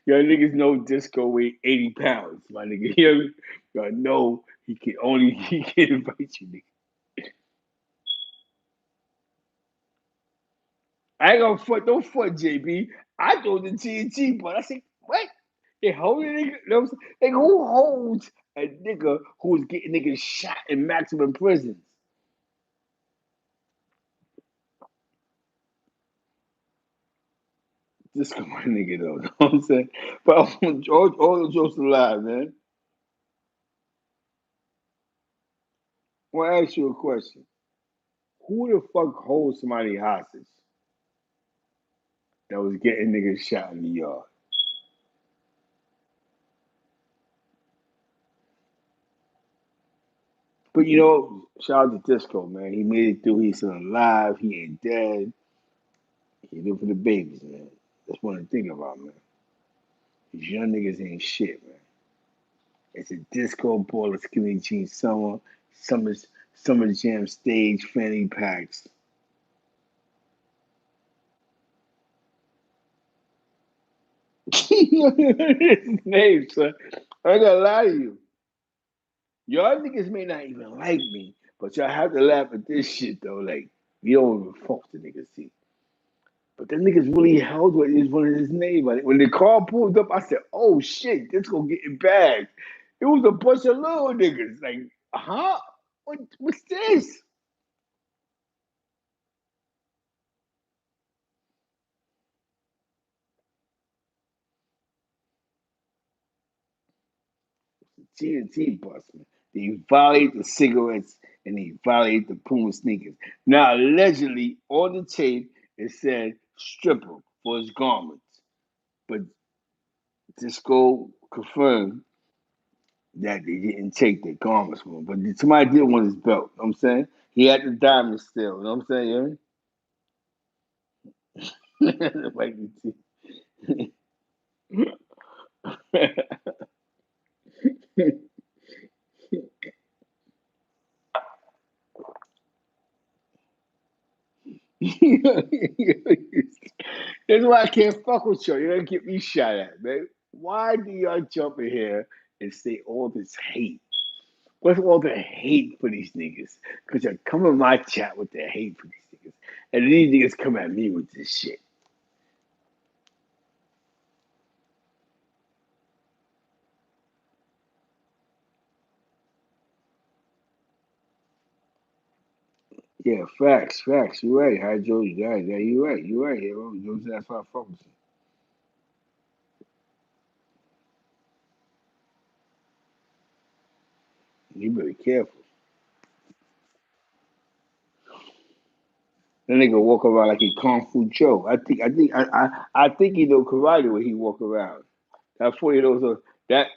Y'all niggas know Disco weighed 80 pounds, my nigga. You hear me? Y'all know he can invite you, nigga. I ain't gonna front, don't front, JB. I thought the TNT, but I said, what? They hold a nigga? You know what I'm saying? Like, who holds a nigga who's getting niggas shot in maximum prisons? This come my nigga though, you know what I'm saying? But all the jokes alive, man. I want to ask you a question. Who the fuck holds somebody hostage that was getting niggas shot in the yard? But you know, shout out to Disco, man. He made it through. He's still alive. He ain't dead. He live for the babies, man. That's one to think about, man. These young niggas ain't shit, man. It's a disco ball of skinny jeans summer jam stage fanny packs. His name, son. I gotta lie to you. Y'all niggas may not even like me, but y'all have to laugh at this shit though. Like, you don't even fuck the niggas see. But the niggas really held what is one of his name. Like, when the car pulled up, I said, "Oh shit, this gonna get it back." It was a bunch of little niggas. Like, huh? What's this? TNT bus, man. They violate the cigarettes and they violate the Puma sneakers. Now, allegedly, on the tape, it said stripper for his garments. But Disco confirmed that they didn't take the garments from him. But somebody did want his belt. You know what I'm saying? He had the diamond still. You know what I'm saying? Like, That's why I can't fuck with you. You don't get me shot at, man. Why do y'all jump in here and say all this hate? What's all the hate for these niggas? Because y'all come in my chat with the hate for these niggas. And these niggas come at me with this shit. Yeah, facts, facts. You right. Hi, Joe. You right. Yeah, you right. You right. Yeah, well, that's why I fuck with you. You better careful. That nigga walk around like he Kung Fu Joe. I think he know karate when he walk around. That 40 those that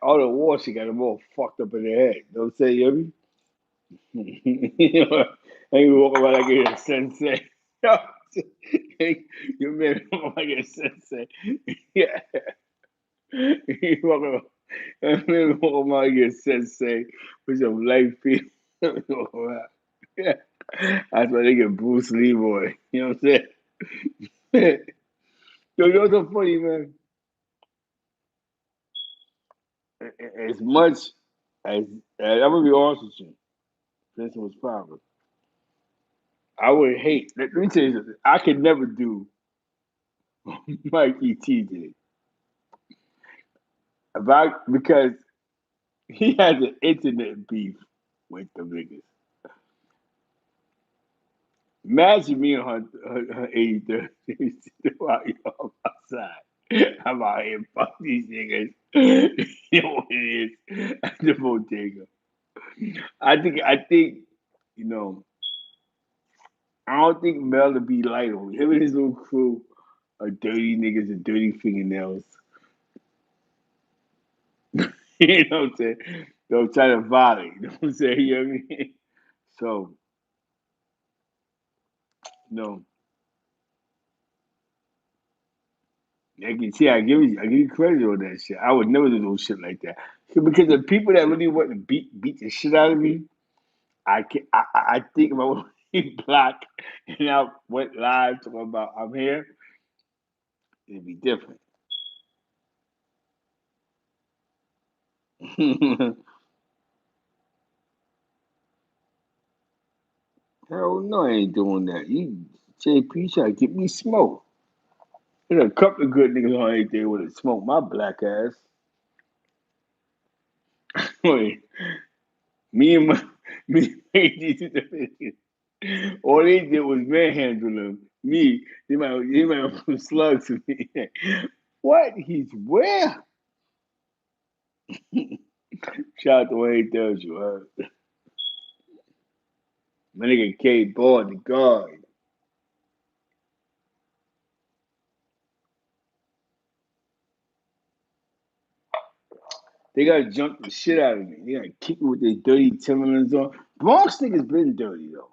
all the war shit got them all fucked up in their head. You know what I'm saying, you hear me? You know, and you walk around like a sensei. You man walk like a sensei. Yeah. You walk around, you walk around like a sensei with some light feet. Walk around. Yeah. That's why they get Bruce Leroy. You know what I'm saying? Yo, you know what's so funny, man? as much as I'm gonna be honest with you, this was problem. I would hate. Let me tell you something. I could never do Mikey T did about because he has an internet beef with the niggas. Imagine me on her 83rd while y'all outside. I'm out here fuck these niggas. You know what it is at the bodega. I think, you know, I don't think Mel would be light on him and his little crew are dirty niggas with dirty fingernails. You know what I'm saying? They'll try to violate. You know what I'm saying? You know what I mean? So, no. I give you credit on that shit. I would never do no shit like that. Because the people that really want to beat the shit out of me, I think if I was black and I went live talking about I'm here, it'd be different. Hell no, I ain't doing that. You JP try to get me smoke. There's a couple of good niggas on ain't there with to smoke my black ass. Wait, me and my me and these Dominicans, all they did was manhandle him. Me, they might have put slugs to me. What? He's where? Shout out to Wayne tells you, my nigga K Ball, the guard. They gotta jump the shit out of me. They gotta kick me with their dirty Timberlands on. Bronx niggas been dirty though.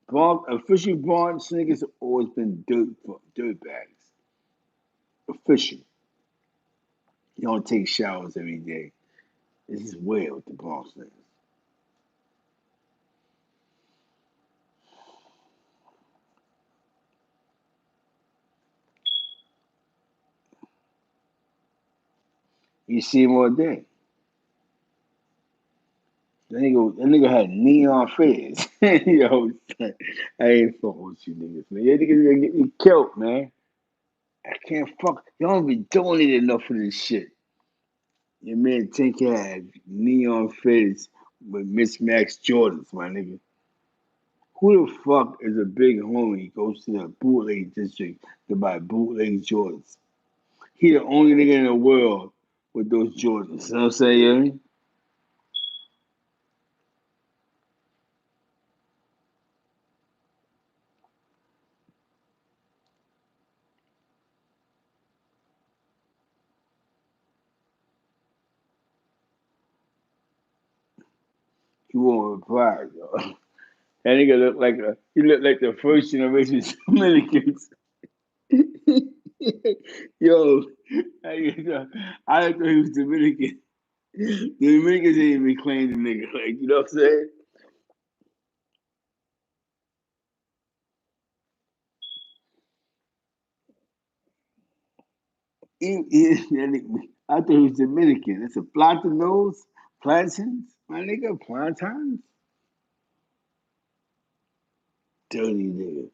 Bronx official Bronx niggas have always been dirt bags. Official. You don't take showers every day. This is weird with the Bronx niggas. You see him all day. That nigga had neon fizz. Yo, I ain't fucking with you niggas, man. You niggas gonna get me killed, man. I can't fuck. Y'all don't be doing it enough for this shit. Your man Tink had neon fizz with mismatched Jordans, my nigga. Who the fuck is a big homie goes to the bootleg district to buy bootleg Jordans? He the only nigga in the world with those Jordans. You know what I'm saying? He won't reply, yo. That nigga he look like the first generation Dominicans. Yo, I thought he was Dominican. The Dominicans ain't even claim the nigga. Like, you know what I'm saying? I thought he was Dominican. It's a Platanos, plantains, my nigga, plantains. Dirty nigga.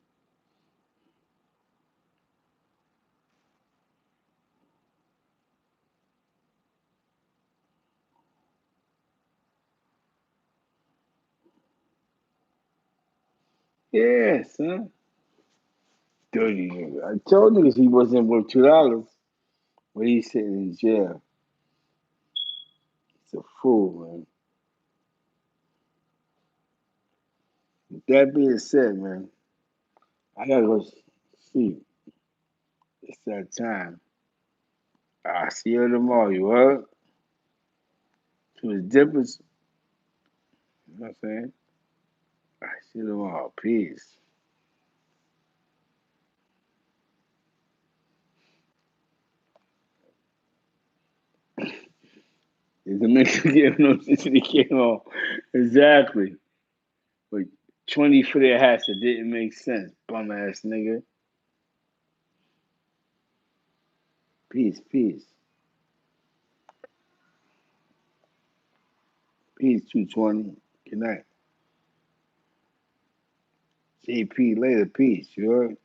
Yeah, son. Dirty nigga. I told niggas he wasn't worth $2 when he's sitting in jail. He's a fool, man. With that being said, man, I gotta go sleep. It's that time. I'll see you tomorrow, you heard? To the difference, you know what I'm saying? I'll see you tomorrow. Peace. It's a nigga getting no shit he came on. Exactly. But 20 for their hats that didn't make sense. Bum ass nigga. Peace, peace. Peace 220. Good night. JP later. Peace. You heard?